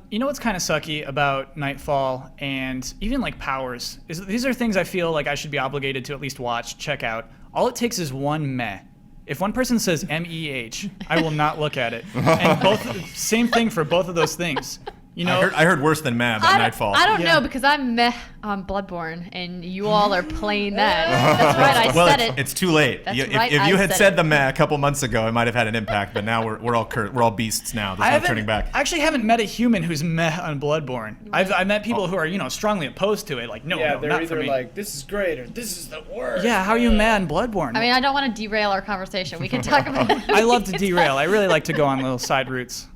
You know what's kind of sucky about Nightfall and even like Powers is these are things I feel like I should be obligated to at least watch, check out. All it takes is one meh. If one person says MEH, I will not look at it. And same thing for both of those things. You know, I heard worse than meh about Nightfall. I don't Yeah. know because I'm meh on Bloodborne, and you all are playing that. That's right, I well, said it's, it. it's too late. That's If right, you I had said said it. the meh a couple months ago, it might have had an impact. But now we're all beasts now. There's no turning back. I actually haven't met a human who's meh on Bloodborne. I've met people who are strongly opposed to it. Like no, Yeah, no, they're not for either me. like, this is great or this is the worst. Yeah, how are you mad on Bloodborne? I mean, I don't want to derail our conversation. We can talk about it. I love to derail. I really like to go on little side routes.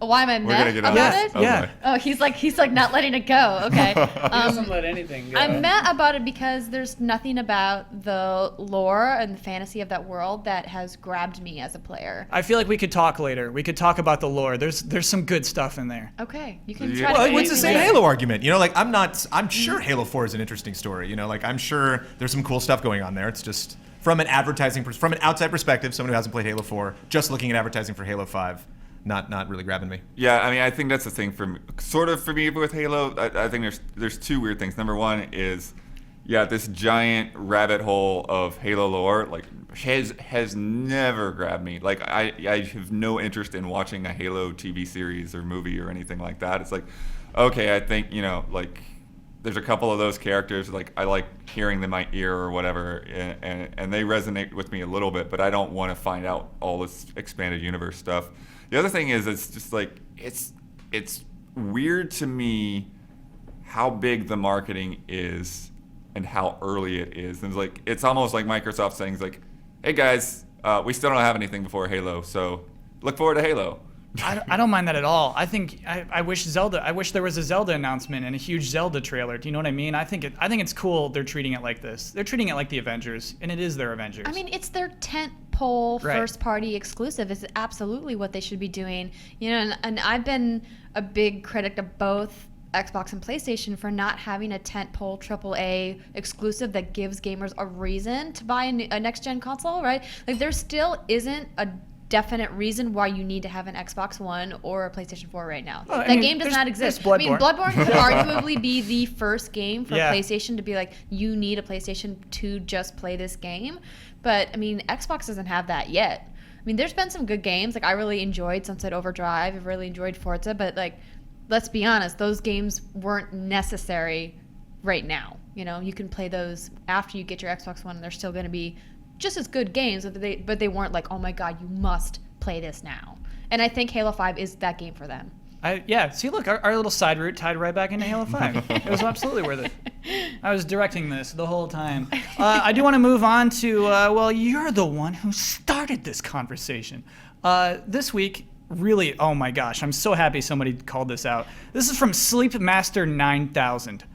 Why am I We're meh gonna get on about this. it? Yeah. Okay. Oh, he's like not letting it go. Okay. He doesn't let anything go. I'm meh about it because there's nothing about the lore and the fantasy of that world that has grabbed me as a player. I feel like we could talk later. We could talk about the lore. There's some good stuff in there. Okay, you can Yeah. try Well, to. it's the make same me- Halo argument. Like I'm sure Halo 4 is an interesting story. Like I'm sure there's some cool stuff going on there. It's just from an outside perspective, someone who hasn't played Halo 4, just looking at advertising for Halo 5, not really grabbing me. Yeah, I mean, I think that's the thing for me with Halo. I think there's two weird things. Number one is, this giant rabbit hole of Halo lore like has never grabbed me. Like I have no interest in watching a Halo TV series or movie or anything like that. It's like, okay, I think like there's a couple of those characters like I like hearing them in my ear or whatever, and they resonate with me a little bit, but I don't want to find out all this expanded universe stuff. The other thing is it's just like it's weird to me how big the marketing is and how early it is. And it's almost like Microsoft saying like, "Hey guys, we still don't have anything before Halo, so look forward to Halo." I don't mind that at all. I think I wish there was a Zelda announcement and a huge Zelda trailer. Do you know what I mean? I think it's cool they're treating it like this. They're treating it like the Avengers, and it is their Avengers. I mean, it's their tent pole Right. first party exclusive. It's absolutely what they should be doing. And I've been a big critic of both Xbox and PlayStation for not having a tentpole AAA exclusive that gives gamers a reason to buy a next gen console, right? Like there still isn't a definite reason why you need to have an Xbox One or a PlayStation 4 right now. Well, I That mean, game does there's- not exist. there's I mean, Bloodborne. Bloodborne could arguably be the first game for Yeah. PlayStation to be like, you need a PlayStation to just play this game. But, I mean, Xbox doesn't have that yet. I mean, there's been some good games. Like, I really enjoyed Sunset Overdrive. I really enjoyed Forza. But, like, let's be honest, those games weren't necessary right now. You can play those after you get your Xbox One, and they're still going to be just as good games. But they weren't like, oh, my God, you must play this now. And I think Halo 5 is that game for them. See, look, our little side route tied right back into Halo 5. It was absolutely worth it. I was directing this the whole time. I do want to move on to, you're the one who started this conversation. This week, really, oh my gosh, I'm so happy somebody called this out. This is from Sleepmaster 9000.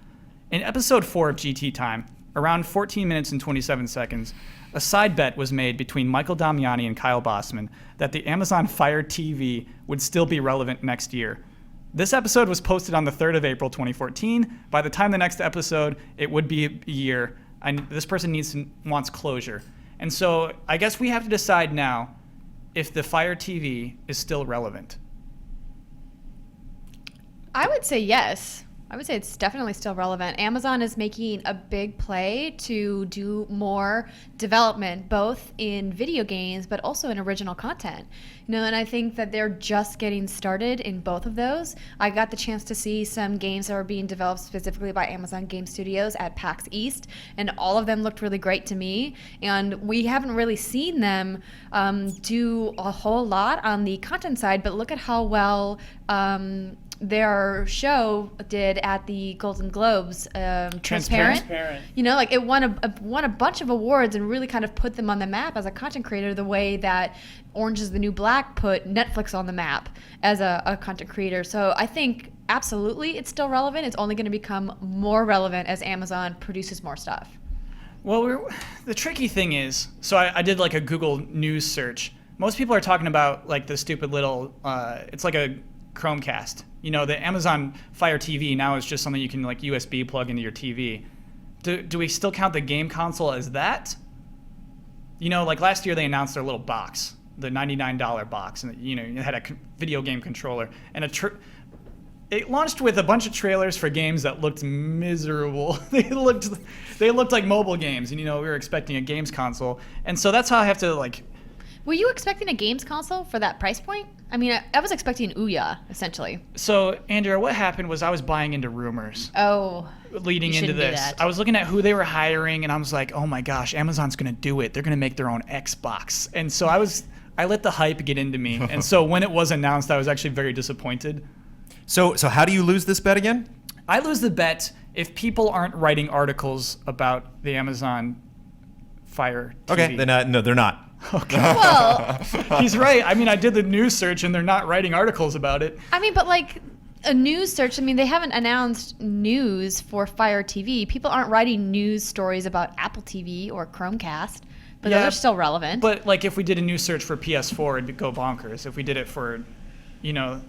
In episode 4 of GT Time, around 14 minutes and 27 seconds, a side bet was made between Michael Damiani and Kyle Bossman that the Amazon Fire TV would still be relevant next year. This episode was posted on the 3rd of April 2014. By the time the next episode, it would be a year. And this person wants closure. And so I guess we have to decide now if the Fire TV is still relevant. I would say yes. I would say it's definitely still relevant. Amazon is making a big play to do more development, both in video games, but also in original content. And I think that they're just getting started in both of those. I got the chance to see some games that were being developed specifically by Amazon Game Studios at PAX East, and all of them looked really great to me. And we haven't really seen them do a whole lot on the content side, but look at how well their show did at the Golden Globes, Transparent. It won a bunch of awards and really kind of put them on the map as a content creator, the way that Orange is the New Black put Netflix on the map as a content creator. So I think absolutely it's still relevant. It's only going to become more relevant as Amazon produces more stuff. Well, the tricky thing is, so I did like a Google News search. Most people are talking about like the stupid little, it's like a Chromecast. You know, the Amazon Fire TV now is just something you can like USB plug into your TV. Do we still count the game console as that? You know, like last year they announced their little box, the $99 box, and you know, it had a video game controller and it launched with a bunch of trailers for games that looked miserable. They looked like mobile games, and you know, we were expecting a games console, and so that's how I have to like. Were you expecting a games console for that price point? I mean, I was expecting Ouya, essentially. So, Andrea, what happened was I was buying into rumors. Oh. Leading you into shouldn't do this. that. I was looking at who they were hiring, and I was like, oh my gosh, Amazon's going to do it. They're going to make their own Xbox. And so I let the hype get into me. And so when it was announced, I was actually very disappointed. So how do you lose this bet again? I lose the bet if people aren't writing articles about the Amazon Fire TV. Okay, then no, they're not. Okay. Well, He's right. I mean, I did the news search, and they're not writing articles about it. I mean, but like a news search, I mean, they haven't announced news for Fire TV. People aren't writing news stories about Apple TV or Chromecast, but Yeah, those are still relevant. But like if we did a news search for PS4, it'd go bonkers. If we did it for, you know,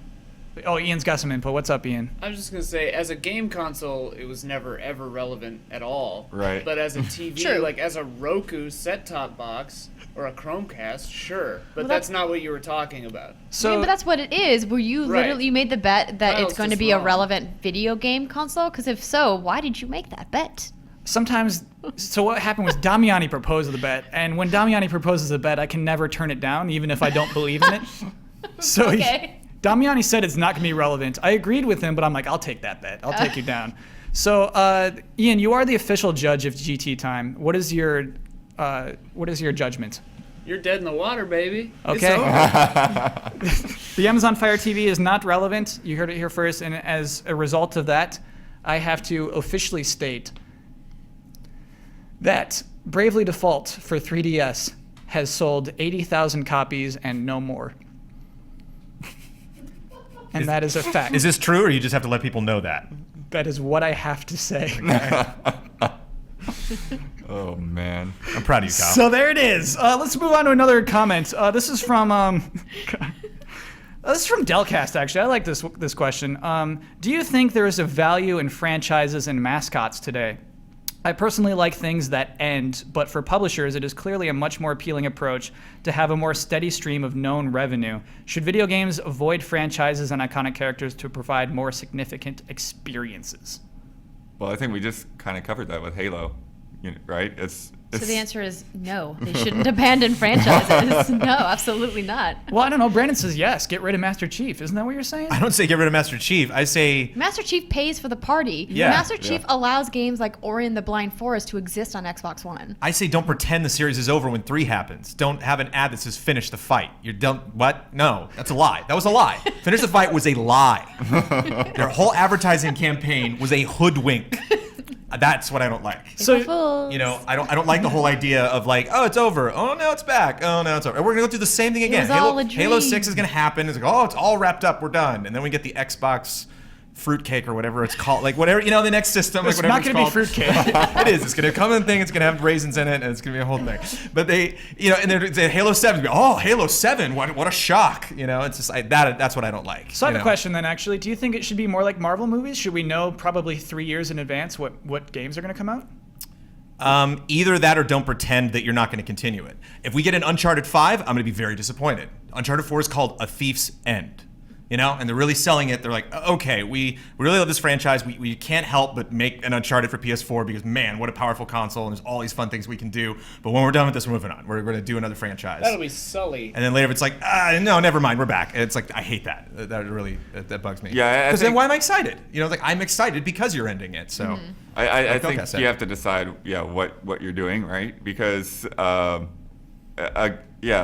oh, Ian's got some input. What's up, Ian? I was just gonna say, as a game console, it was never ever relevant at all. Right. But as a TV, True. like as a Roku set-top box or a Chromecast, sure. But Well, that's not what you were talking about. So, I mean, but that's what it is. Were you Right. literally, you made the bet that Kyle's it's going to just be a wrong. relevant video game console? Because if so, why did you make that bet? sometimes, so what happened was Damiani proposed the bet, and when Damiani proposes a bet, I can never turn it down, even if I don't believe in it. So Okay. Damiani said it's not going to be relevant. I agreed with him, but I'm like, I'll take that bet. I'll take you down. So, Ian, you are the official judge of GT Time. What is your judgment? You're dead in the water, baby. Okay. It's over. The Amazon Fire TV is not relevant. You heard it here first, and as a result of that, I have to officially state that Bravely Default for 3DS has sold 80,000 copies and no more. And that is a fact. Is this true, or you just have to let people know that? That is what I have to say. Oh man. I'm proud of you, Kyle. So there it is. Let's move on to another comment. This is from Delcast. Actually, I like this question. Do you think there is a value in franchises and mascots today? I personally like things that end, but for publishers, it is clearly a much more appealing approach to have a more steady stream of known revenue. Should video games avoid franchises and iconic characters to provide more significant experiences? Well, I think we just kind of covered that with Halo, right? So the answer is no. They shouldn't abandon franchises. No, absolutely not. Well, I don't know. Brandon says yes. Get rid of Master Chief. Isn't that what you're saying? I don't say get rid of Master Chief. I say Master Chief pays for the party. Yeah. Master Chief allows games like Ori and the Blind Forest to exist on Xbox One. don't pretend the series is over when 3 happens. Don't have an ad that says finish the fight. You're done. What? No, that's a lie. That was a lie. Finish the fight was a lie. Their whole advertising campaign was a hoodwink. That's what I don't like. So, Fools. You know, I don't like the whole idea of like, oh, it's over. Oh, no, it's back. Oh, no, it's over. And we're going to go through the same thing again. was all a Halo dream. 6 is going to happen. It's like, oh, it's all wrapped up. We're done. And then we get the Xbox fruitcake or whatever it's called. Like, whatever, the next system. it's like, not whatever going to be it's fruitcake. called. It is. It's going to come in thing. It's going to have raisins in it. And it's going to be a whole thing. But they, and then Halo 7. Oh, Halo 7. What a shock. It's just that's what I don't like. So I have a question then, actually. Do you think it should be more like Marvel movies? Should we know probably 3 years in advance what games are going to come out? Either that or don't pretend that you're not going to continue it. If we get an Uncharted 5, I'm going to be very disappointed. Uncharted 4 is called A Thief's End. And they're really selling it. They're like, okay, we really love this franchise. We can't help but make an Uncharted for PS4 because, man, what a powerful console, and there's all these fun things we can do. But when we're done with this, we're moving on. We're going to do another franchise. That'll be Sully. And then later it's like, no, never mind, we're back. And it's like, I hate that. That really that bugs me. Yeah, I because then think- why am I exciid? Like, I'm excited because you're ending it. So I Like think Delcast said. you have to decide, what you're doing, right? Because,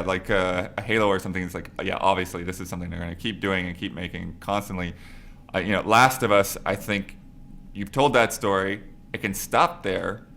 like a Halo or something is like, obviously this is something they're going to keep doing and keep making constantly. Last of Us, I think you've told that story. It can stop there.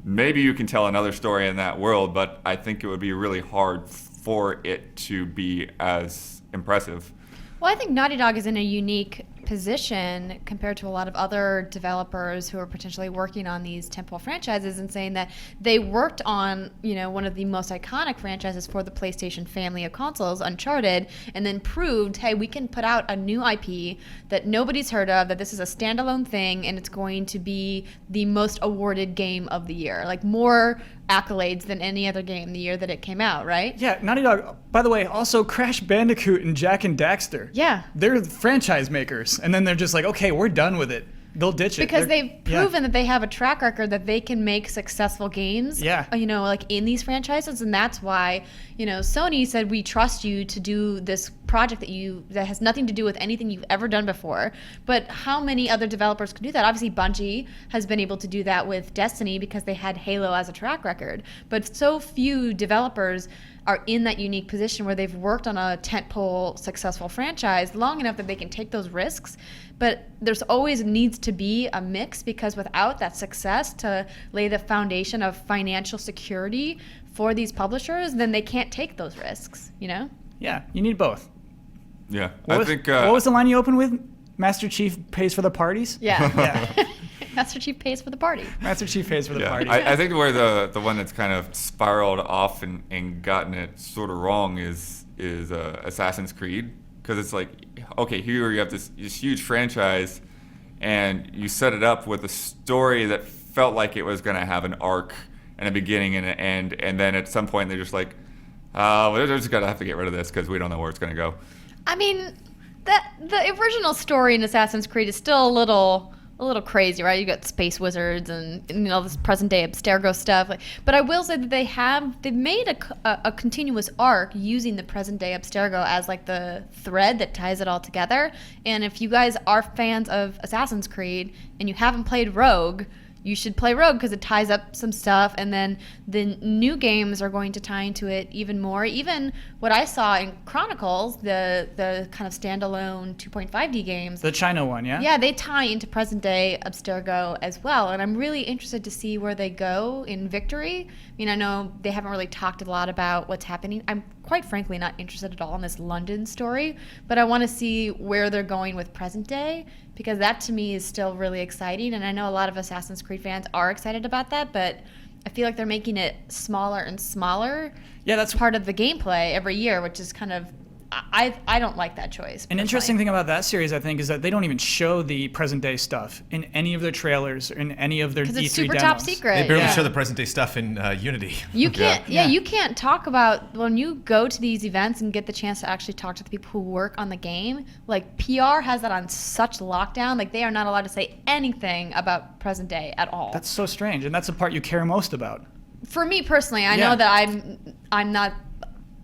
Maybe you can tell another story in that world, but I think it would be really hard for it to be as impressive. Well, I think Naughty Dog is in a unique unique position compared to a lot of other developers who are potentially working on these tentpole franchises, and saying that they worked on, one of the most iconic franchises for the PlayStation family of consoles, Uncharted, and then proved, hey, we can put out a new IP that nobody's heard of, that this is a standalone thing, and it's going to be the most awarded game of the year. Like, more accolades than any other game the year that it came out, right? Yeah, Naughty Dog, by the way, also Crash Bandicoot and Jak and Daxter. Yeah. They're franchise makers, and then they're just like, okay, we're done with it. They'll ditch it. Because they've proven that they have a track record that they can make successful games, Yeah. Like in these franchises. And that's why, Sony said, we trust you to do this project that has nothing to do with anything you've ever done before. But how many other developers can do that? Obviously, Bungie has been able to do that with Destiny because they had Halo as a track record. But so few developers are in that unique position where they've worked on a tentpole successful franchise long enough that they can take those risks. But there's always needs to be a mix, because without that success to lay the foundation of financial security for these publishers, then they can't take those risks, Yeah, you need both. Yeah, What was the line you opened with? Master Chief pays for the parties? Yeah. Yeah. Master Chief pays for the party. Master Chief pays for the parties. I think where the one that's kind of spiraled off and gotten it sort of wrong is Assassin's Creed, because it's like, okay, here you have this huge franchise, and you set it up with a story that felt like it was going to have an arc and a beginning and an end, and then at some point they're just like, we're just going to have to get rid of this because we don't know where it's going to go. I mean, the original story in Assassin's Creed is still a little crazy, right? You got space wizards and this present day Abstergo stuff. But I will say that they've made a continuous arc using the present day Abstergo as like the thread that ties it all together. And if you guys are fans of Assassin's Creed and you haven't played Rogue, you should play Rogue because it ties up some stuff, and then the new games are going to tie into it even more. Even what I saw in Chronicles, the kind of standalone 2.5D games. The China one, yeah? Yeah, they tie into present-day Abstergo as well, and I'm really interested to see where they go in Victory. I mean, I know they haven't really talked a lot about what's happening. I'm quite frankly not interested at all in this London story, but I want to see where they're going with present-day, because that to me is still really exciting, and I know a lot of Assassin's Creed fans are excited about that, but I feel like they're making it smaller and smaller. Yeah, that's part of the gameplay every year, which is kind of, I don't like that choice. An interesting thing about that series, I think, is that they don't even show the present day stuff in any of their trailers or in any of their E3 because it's super demos. top secret. They barely Yeah. show the present day stuff in Unity. You can't, Yeah. you can't talk about, when you go to these events and get the chance to actually talk to the people who work on the game, like PR has that on such lockdown, like they are not allowed to say anything about present day at all. That's so strange, and that's the part you care most about. For me personally, I Yeah. know that I'm not,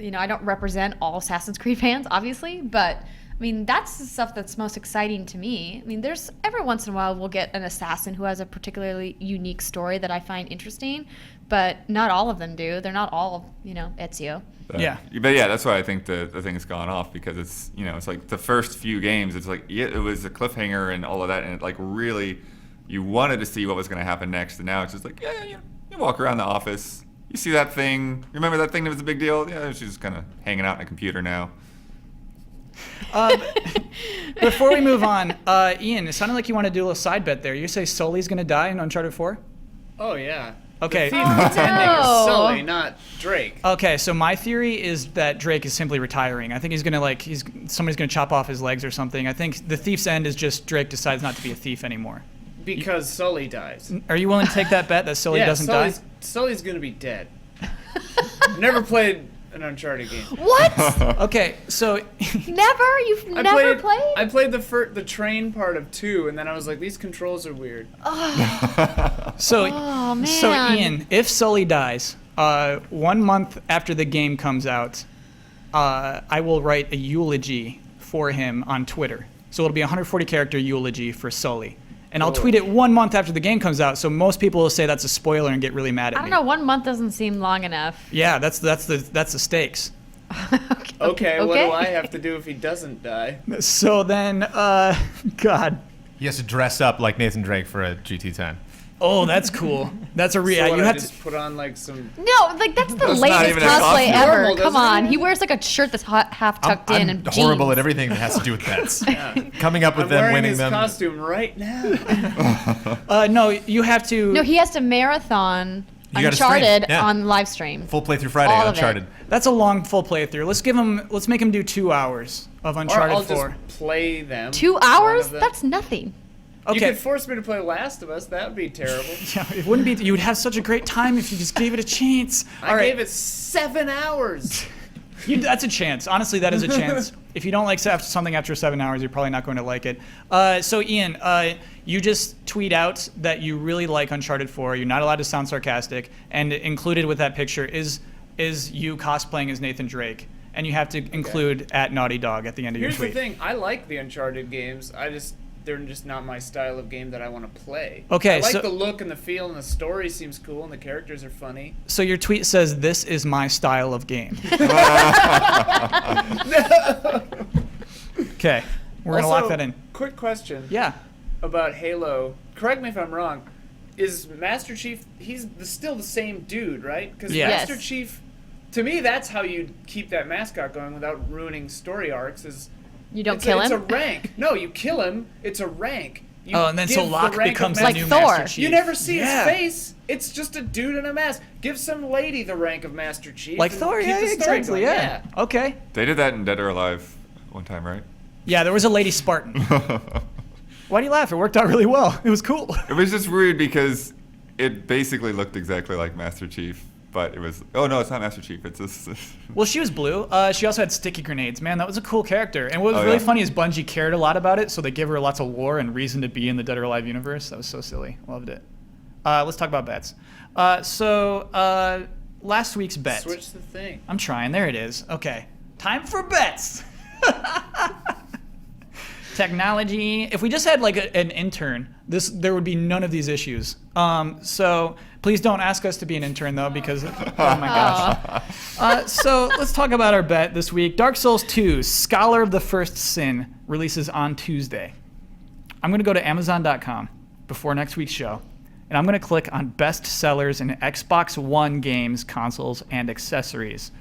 I don't represent all Assassin's Creed fans, obviously, but I mean, that's the stuff that's most exciting to me. I mean, there's every once in a while we'll get an assassin who has a particularly unique story that I find interesting, but not all of them do. They're not all, Ezio. Yeah. But yeah, that's why I think the thing's gone off, because it's, it's like the first few games, it's like, yeah, it was a cliffhanger and all of that, and it like really, you wanted to see what was going to happen next, and now it's just like, yeah, you walk around the office, you see that thing, remember that thing that was a big deal? Yeah, she's just kind of hanging out in a computer now. Before we move on, Ian, it sounded like you want to do a little side bet there. You say Sully's going to die in Uncharted 4? Oh yeah. Okay. The thief pretending is no. Sully, not Drake. Okay, so my theory is that Drake is simply retiring. I think he's gonna somebody's gonna chop off his legs or something. I think the thief's end is just Drake decides not to be a thief anymore. Because Sully dies. Are you willing to take that bet that Sully doesn't die? Sully's gonna be dead. Never played an Uncharted game. What? Okay, so Never? You've never played? I played the train part of 2, and then I was like, these controls are weird. so Oh, man. so Ian, if Sully dies, 1 month after the game comes out, I will write a eulogy for him on Twitter. So it'll be a 140 character eulogy for Sully. And I'll tweet it 1 month after the game comes out, so most people will say that's a spoiler and get really mad at I me. don't know, 1 month doesn't seem long enough. Yeah, that's the stakes. Okay, what do I have to do if he doesn't die? So then, God, He has to dress up like Nathan Drake for a GT10. Oh, that's cool. That's a So you I have just to. put on like some. No, like that's the That's not latest even a cosplay costume. ever. Normal, Come doesn't on, it? he wears like a shirt that's half tucked in I'm and horrible jeans. at everything that has to do with bets. Yeah. Coming up with I'm them, wearing winning his them. costume right now. No, you have to. No, he has to marathon You gotta stream, Uncharted yeah. on live stream. Full playthrough Friday, All of it. Uncharted. That's a long full playthrough. Let's make him do 2 hours of Or Uncharted I'll 4. just play them. 2 one hours? of them. That's nothing. You Okay. could force me to play Last of Us. That would be terrible. Yeah, it wouldn't be. You would have such a great time if you just gave it a chance. All I right. gave it 7 hours. That's a chance. Honestly, that is a chance. If you don't like something after 7 hours, you're probably not going to like it. So, Ian, you just tweet out that you really like Uncharted 4. You're not allowed to sound sarcastic. And included with that picture is you cosplaying as Nathan Drake. And you have to include at Naughty Dog at the end of Here's your the tweet. thing. I like the Uncharted games. They're just not my style of game that I want to play. Okay, I like so- the look and the feel and the story seems cool and the characters are funny. So your tweet says, "This is my style of game." Okay, we're going to lock Also, that in. Quick question Yeah. about Halo. Correct me if I'm wrong. Is Master Chief, still the same dude, right? Because Yes. Master Chief, to me, that's how you keep that mascot going without ruining story arcs. You don't It's kill It's a him? rank. No, you kill him. It's a rank. You Oh, and then so give the Locke rank of becomes the Like new Thor. Master Chief. You never see Yeah. his face. It's just a dude in a mask. Give some lady the rank of Master Chief. Like and Thor, keep yeah, the story exactly, going. yeah. Okay. They did that in Dead or Alive one time, right? Yeah, there was a lady Spartan. Why do you laugh? It worked out really well. It was cool. It was just weird because it basically looked exactly like Master Chief, but it was. Oh no, it's not Master Chief. It's this. Well, she was blue. She also had sticky grenades. Man, that was a cool character. And what was Oh, really yeah. funny is Bungie cared a lot about it, so they gave her lots of lore and reason to be in the Dead or Alive universe. That was so silly. Loved it. Let's talk about bets. Last week's bet. Switch the thing. I'm trying. There it is. Okay. Time for bets. Technology. If we just had like an intern, there would be none of these issues. So please don't ask us to be an intern though, because oh my gosh. So let's talk about our bet this week. Dark Souls 2: Scholar of the First Sin releases on Tuesday. I'm going to go to Amazon.com before next week's show, and I'm going to click on best sellers in Xbox One games, consoles, and accessories.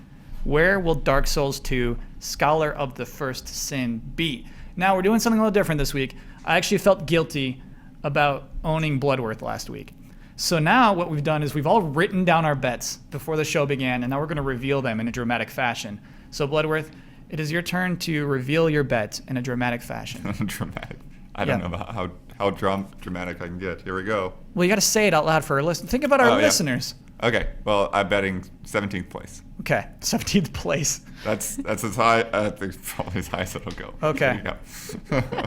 Where will Dark Souls 2: Scholar of the First Sin be? Now, we're doing something a little different this week. I actually felt guilty about owning Bloodworth last week. So now what we've done is we've all written down our bets before the show began, and now we're going to reveal them in a dramatic fashion. So, Bloodworth, it is your turn to reveal your bet in a dramatic fashion. Dramatic. I don't Yeah. know about how dramatic I can get. Here we go. Well, you got to say it out loud for our listeners. Think about our Oh, yeah. listeners. Okay. Well, I'm betting 17th place. Okay, 17th place. That's as high. I think probably as high as it'll go. Okay. There you go.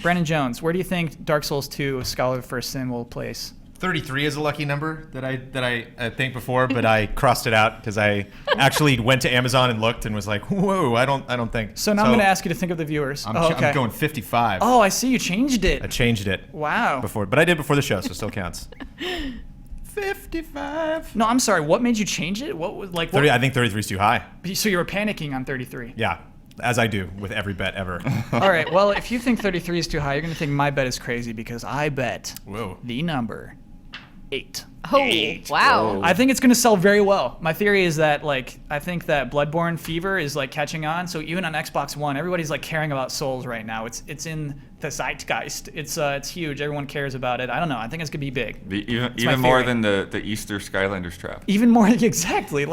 Brandon Jones, where do you think Dark Souls 2: Scholar of the First Sin will place? 33 is a lucky number that I think before, but I crossed it out because I actually went to Amazon and looked and was like, whoa, I don't think. So now I'm going to ask you to think of the viewers. I'm, okay. I'm going 55. Oh, I see you changed I it. changed it Wow. before, but I did before the show, so it still counts. 55. No, I'm sorry. What made you change it? What was like? 30. I think 33 is too high. So you were panicking on 33. Yeah, as I do with every bet ever. All right. Well, if you think 33 is too high, you're going to think my bet is crazy because I bet Whoa. the number 8. Oh, wow. Whoa. I think it's going to sell very well. My theory is that I think that Bloodborne fever is catching on. So even on Xbox One, everybody's caring about Souls right now. It's in the zeitgeist. It's huge. Everyone cares about it. I don't know. I think it's going to be big. Even my more theory. than the Easter Skylanders trap. Even more exactly.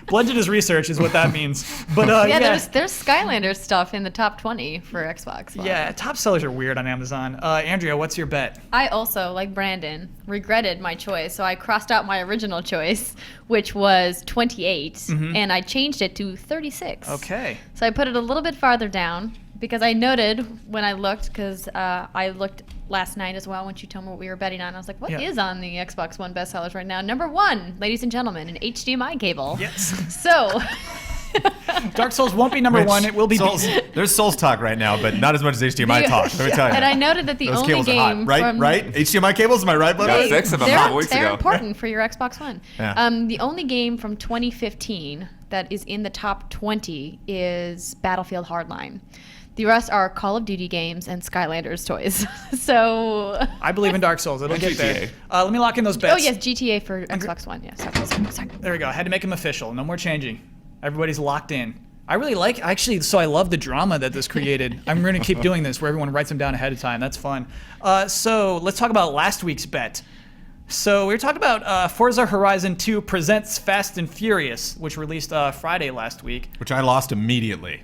Blood did his research is what that means. But Yeah, there's Skylanders stuff in the top 20 for Xbox One. yeah, top sellers are weird on Amazon. Andrea, what's your bet? I also, like Brandon, regretted my choice, so I crossed out my original choice, which was 28, and I changed it to 36. Okay. So I put it a little bit farther down because I noted when I looked, because I looked last night as well when you told me what we were betting on. I was like, what is on the Xbox One bestsellers right now? Number 1, ladies and gentlemen, an HDMI cable. Yes. So... Dark Souls won't be number 1. It will be Souls, there's Souls talk right now, but not as much as HDMI talk. Let me tell you. And I noted that the Those only cables are hot. game Right? from... Right? HDMI cables, am I right, buddy? Yeah. 6 of them a couple weeks they're ago. important for your Xbox One. Yeah. The only game from 2015 that is in the top 20 is Battlefield Hardline. The rest are Call of Duty games and Skylanders toys. So I believe in Dark Souls. It'll And get there. GTA. Let me lock in those bets. oh yes, GTA for Xbox One. Yeah, sorry. There we go. I had to make them official. No more changing. Everybody's locked in. I really like, actually, so I love the drama that this created. I'm going to keep doing this where everyone writes them down ahead of time. That's fun. So let's talk about last week's bet. So we were talking about Forza Horizon 2 presents Fast and Furious, which released Friday last week. Which I lost immediately.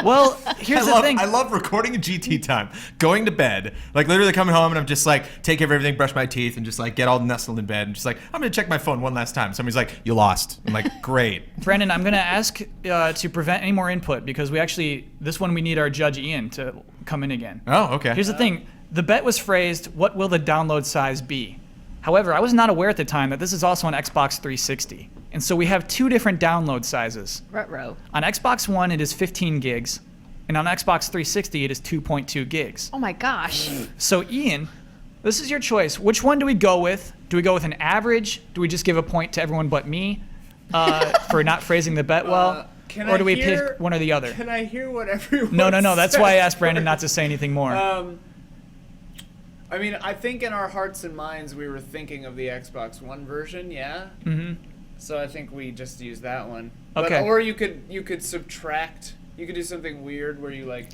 Well, here's the thing. I love recording a GT time, going to bed, like literally coming home and I'm just like, take care of everything, brush my teeth, and just like get all nestled in bed and just like, I'm gonna check my phone one last time. Somebody's like, you lost. I'm like, great. Brandon, I'm going to ask to prevent any more input because this one we need our judge Ian to come in again. Oh, okay. Here's the thing. The bet was phrased, what will the download size be? However, I was not aware at the time that this is also on Xbox 360. And so we have two different download sizes. Retro. On Xbox One, it is 15 gigs. And on Xbox 360, it is 2.2 gigs. Oh my gosh. So Ian, this is your choice. Which one do we go with? Do we go with an average? Do we just give a point to everyone but me for not phrasing the bet well? Or do we pick one or the other? Can I hear what everyone No. That's why I says asked Brandon not to first? say anything more. I mean, I think in our hearts and minds we were thinking of the Xbox One version, yeah. Mm-hmm. So I think we just use that one. Okay. Or you could subtract. You could do something weird where you like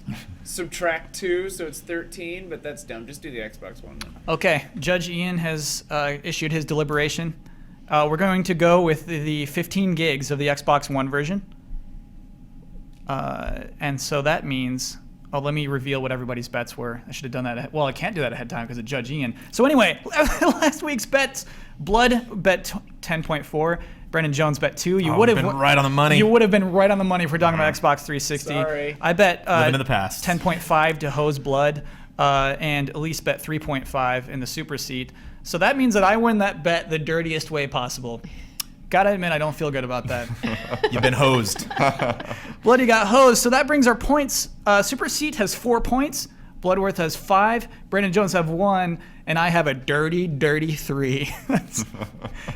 subtract 2, so it's 13. But that's dumb. Just do the Xbox One then. Okay, Judge Ian has issued his deliberation. We're going to go with the 15 gigs of the Xbox One version. And so that means... Oh, let me reveal what everybody's bets were. I should have done that. Well, I can't do that ahead of time because of Judge Ian. So anyway, last week's bets. Blood bet 10.4. Brendan Jones bet 2. You would have been right on the money. You would have been right on the money if we're talking about Xbox 360. Sorry. I bet Living in the past. 10.5 to Hose Blood, and Elise bet 3.5 in the Super Seat. So that means that I win that bet the dirtiest way possible. Gotta admit, I don't feel good about that. You've been hosed. Bloody got hosed. So that brings our points. Super Seat has 4 points. Bloodworth has 5. Brandon Jones have 1. And I have a dirty 3.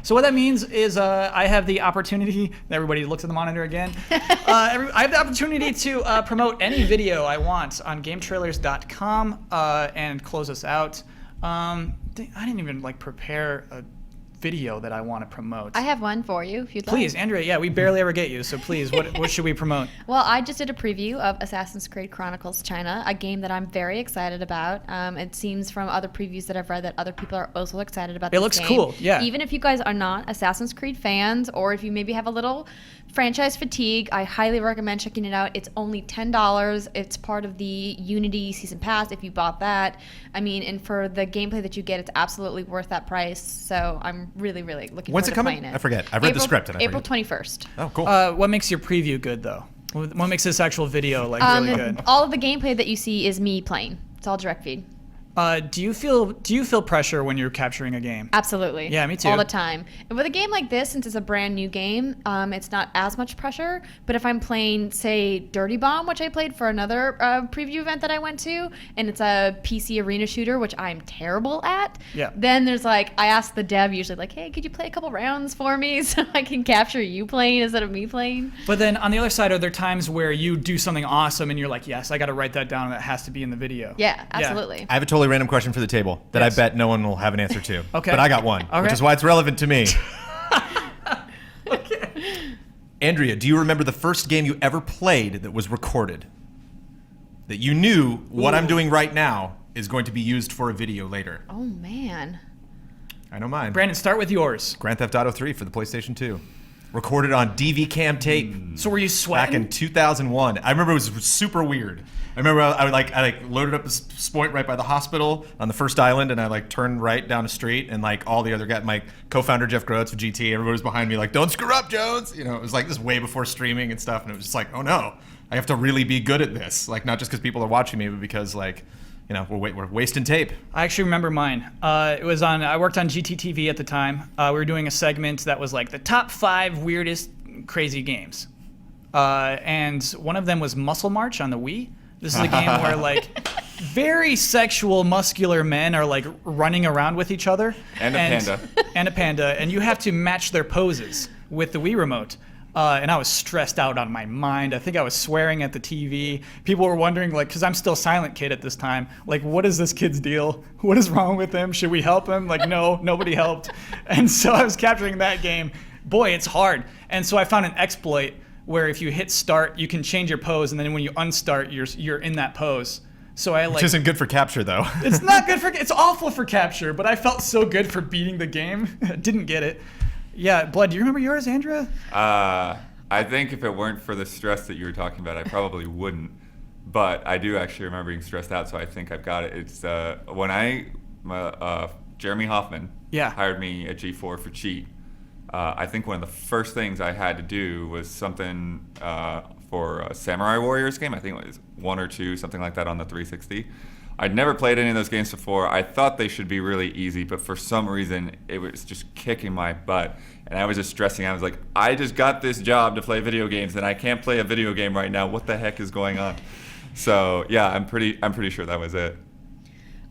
So what that means is I have the opportunity. Everybody looks at the monitor again. I have the opportunity to promote any video I want on GameTrailers.com and close us out. I didn't even prepare a video that I want to promote. I have one for you if you'd like. Please, Andrea. Yeah, we barely ever get you, so please, what should we promote? Well, I just did a preview of Assassin's Creed Chronicles China, a game that I'm very excited about. It seems from other previews that I've read that other people are also excited about this game. It looks cool, yeah. Even if you guys are not Assassin's Creed fans, or if you maybe have a little franchise fatigue, I highly recommend checking it out. It's only $10. It's part of the Unity Season Pass if you bought that. I mean, and for the gameplay that you get, it's absolutely worth that price. So I'm really, really looking When's forward it to coming? playing it. I forget. I've read the script and I April forget. 21st. Oh, cool. What makes your preview good, though? What makes this actual video really good? All of the gameplay that you see is me playing. It's all direct feed. Do you feel pressure when you're capturing a game? Absolutely. Yeah, me too. All the time. And with a game like this, since it's a brand new game, it's not as much pressure. But if I'm playing, say, Dirty Bomb, which I played for another preview event that I went to, and it's a PC arena shooter, which I'm terrible at, Yeah. then there's I ask the dev usually hey, could you play a couple rounds for me so I can capture you playing instead of me playing? But then on the other side, are there times where you do something awesome and you're like, yes, I got to write that down and that has to be in the video? Yeah, absolutely. I have a totally random question for the table that Yes. I bet no one will have an answer to. Okay. But I got one, Okay. which is why it's relevant to me. Andrea, do you remember the first game you ever played that was recorded? That you knew what I'm doing right now is going to be used for a video later? Oh, man. I know mine. Brandon, start with yours. Grand Theft Auto 3 for the PlayStation 2. Recorded on DV cam tape. So were you Back sweating? in 2001. I remember it was super weird. I remember I loaded up this point right by the hospital on the first island, and I turned right down the street, and all the other guys, my co-founder Jeff Grotz of GT, everybody was behind me don't screw up, Jones. It was this way before streaming and stuff, and it was just oh no, I have to really be good at this. Not just because people are watching me, but because we're wasting tape. I actually remember mine. I worked on GTTV at the time. We were doing a segment that was the top 5 weirdest crazy games. And one of them was Muscle March on the Wii. This is a game where very sexual, muscular men are running around with each other. And a panda. And a panda. And you have to match their poses with the Wii remote. and I was stressed out on my mind. I think I was swearing at the TV. People were wondering, like, because I'm still Silent Kid at this time, like, what is this kid's deal? What is wrong with him? Should we help him? Like, no, nobody helped. And so I was capturing that game. Boy, it's hard. And so I found an exploit where if you hit start, you can change your pose, and then when you unstart, you're in that pose. So I like. Which isn't good for capture, though. It's not good for. It's awful for capture, but I felt so good for beating the game. Didn't get it. Yeah, Blood. Do you remember yours, Andrea? I think if it weren't for the stress that you were talking about, I probably wouldn't. But I do actually remember being stressed out, so I think I've got it. It's when Jeremy Hoffman hired me at G4 for Cheat. I think one of the first things I had to do was something for a Samurai Warriors game. I think it was 1 or 2, something like that on the 360. I'd never played any of those games before. I thought they should be really easy, but for some reason, it was just kicking my butt. And I was just stressing. I was like, I just got this job to play video games, and I can't play a video game right now. What the heck is going on? So yeah, I'm pretty sure that was it.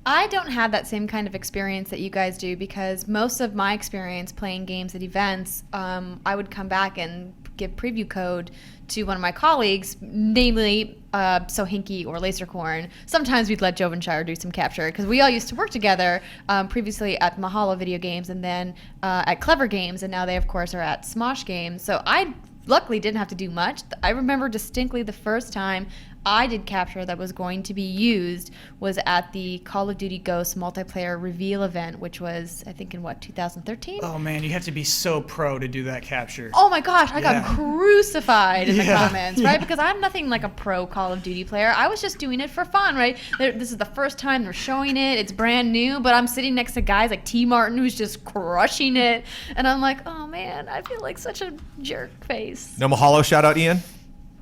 I don't have that same kind of experience that you guys do, because most of my experience playing games at events, I would come back and give preview code to one of my colleagues, namely Sohinki or Lasercorn. Sometimes we'd let Jovenshire do some capture, because we all used to work together previously at Mahalo Video Games and then at Clever Games, and now they, of course, are at Smosh Games. So I luckily didn't have to do much. I remember distinctly the first time I did capture that was going to be used was at the Call of Duty Ghosts multiplayer reveal event, which was, I think, in 2013? Oh man, you have to be so pro to do that capture. Oh my gosh, I got Yeah. crucified in the Yeah. comments, right? Because I'm nothing like a pro Call of Duty player. I was just doing it for fun, right? This is the first time they're showing it. It's brand new, but I'm sitting next to guys like T. Martin who's just crushing it. And I'm like, oh man, I feel like such a jerk face. No Mahalo shout out, Ian?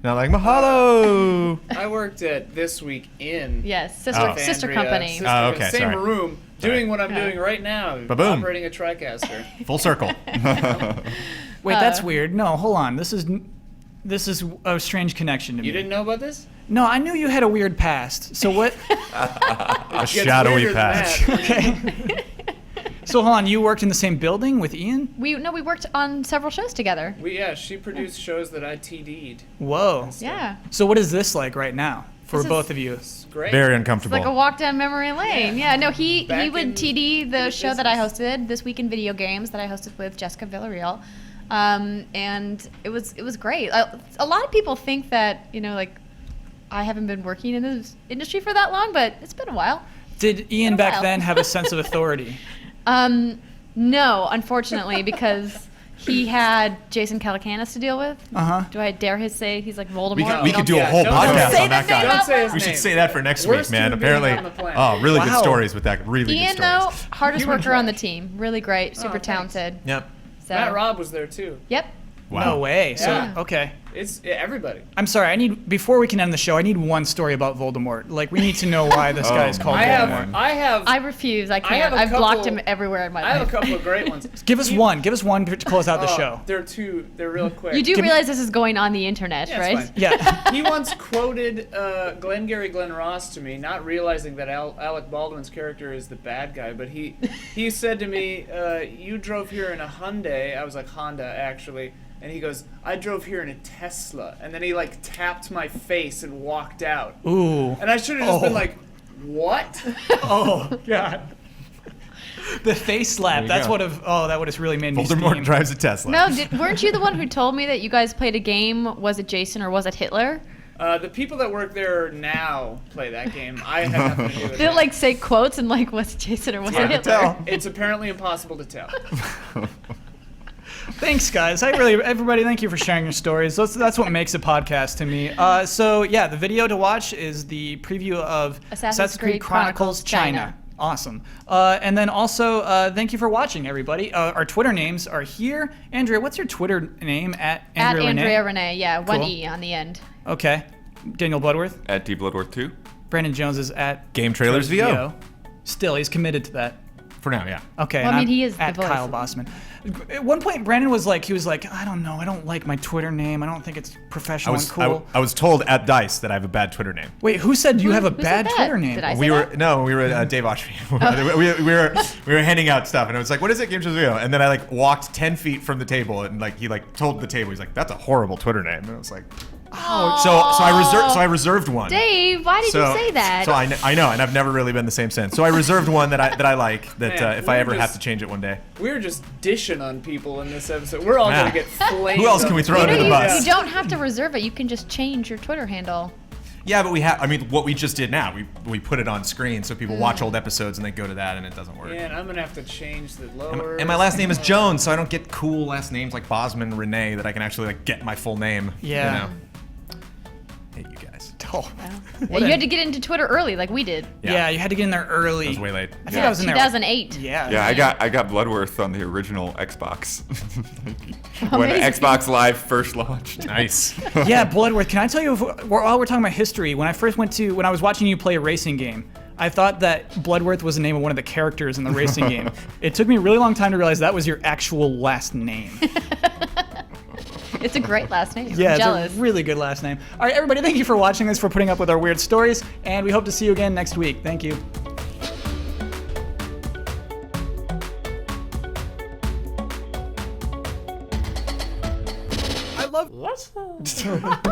Not like Mahalo. I worked at This Week In. Yes, with sister Andrea, company. sister Oh, company, okay, Same sorry. room, doing what I'm Yeah. doing right now. Ba-boom. Operating a TriCaster. Full circle. Wait, that's weird. No, hold on. This is a strange connection to me. You didn't know about this? No, I knew you had a weird past. So what? A Gets shadowy weirder than patch. that. Okay. So hold on, you worked in the same building with Ian? We worked on several shows together. She produced shows that I TD'd. Whoa. Yeah. So what is this like right now for This is- both of you? It's great. Very It's uncomfortable. like a walk down memory lane. Yeah, no, he Back would in TD the the show that I business. hosted, This Week in Video Games, that I hosted with Jessica Villarreal. And it was great. A lot of people think that, like, I haven't been working in this industry for that long, but it's been a while. Did Ian a back while. then have a sense of authority? No, unfortunately, because he had Jason Calacanis to deal with. Uh-huh. Do I dare say he's like Voldemort? We could do a Yeah, whole don't podcast say on that that name guy. out Don't say his We should name. say that for next Worst week, man. human being Apparently, on the planet. oh, really good Wow. stories with that. Really Ian, good stories. though, hardest Human worker on the trash. team. Really great, super thanks. talented. Yep. So, Matt Robb was there too. Yep. Wow. No way. So Yeah. okay. It's everybody. I'm sorry. Before we can end the show, I need one story about Voldemort. Like we need to know why this guy is Oh, called I Voldemort. have I refuse. I I can't. have a I've blocked couple- him everywhere in my I have a life. couple of great ones. Give us one. Give us one to close out the Oh, show. They're real quick. You do Give me- realize this is going on the internet, Yeah, right? it's fine. Yeah. He once quoted Glenn Ross to me, not realizing that Alec Baldwin's character is the bad guy, but he said to me, "You drove here in a Hyundai." I was like, "Honda, actually." And he goes, "I drove here in a Tesla." And then he like tapped my face and walked out. Ooh. And I should have just been Oh. like, "What?" Oh God. The face slap. you That's go. that would have really made me Voldemort steam. drives a Tesla. No, weren't you the one who told me that you guys played a game? Was it Jason or was it Hitler? The people that work there now play that game. I had nothing to do with Did it it. like say quotes and like was it Jason or was hard it to Hitler? tell. It's apparently impossible to tell. Thanks, guys. Everybody, thank you for sharing your stories. That's what makes a podcast to me. So yeah, the video to watch is the preview of Assassin's Creed Chronicles China. Awesome. And then also, thank you for watching, everybody. Our Twitter names are here. Andrea, what's your Twitter name? At At Andrea Rene? Andrea Rene, yeah, one Cool. E on the end. Okay. Daniel Bloodworth. At D Bloodworth 2. Brandon Jones is at GameTrailers VO. Still, he's committed to that. For now, yeah. Okay. Well, and I mean, I'm he is the at voice. Kyle Bossman. At one point, Brandon was like, I don't know, I don't like my Twitter name. I don't think it's professional and cool. I was told at DICE that I have a bad Twitter name. Wait, who said you have a Who said bad that? Twitter name? Did I say We were that? Dave Oshby. we were handing out stuff, and it was like, what is it, GameTrailers Video? And then I like walked 10 feet from the table, and like he like told the table, he's like, that's a horrible Twitter name, and I was like, oh. So I reserved one. Dave, why did you say that? So I know, and I've never really been the same since. So I reserved one that I like that Man, if I we're ever have just- to change it one day. We're just dishing on people in this episode. We're all Yeah. gonna get flamed. Who else can we throw under the you, bus? you don't have to reserve it. You can just change your Twitter handle. Yeah, but we have. I mean, what we just did now, we put it on screen so people watch old episodes and they go to that, and it doesn't work. Man, I'm gonna have to change the lower. And my last name is Jones, so I don't get cool last names like Bosman, Rene, that I can actually like get my full name. Yeah. You know? Hate you guys. Oh. Yeah, you had to get into Twitter early, like we did. Yeah, you had to get in there early. That was way late. I think I was in there. 2008. Yeah. Yeah, I got Bloodworth on the original Xbox when Amazing. Xbox Live first launched. Nice. Yeah, Bloodworth. Can I tell you, while we're talking about history, when I was watching you play a racing game, I thought that Bloodworth was the name of one of the characters in the racing game. It took me a really long time to realize that was your actual last name. It's a great last name. Yeah, I'm jealous. it's a really good last name. All right, everybody, thank you for watching this, for putting up with our weird stories, and we hope to see you again next week. Thank you. I love.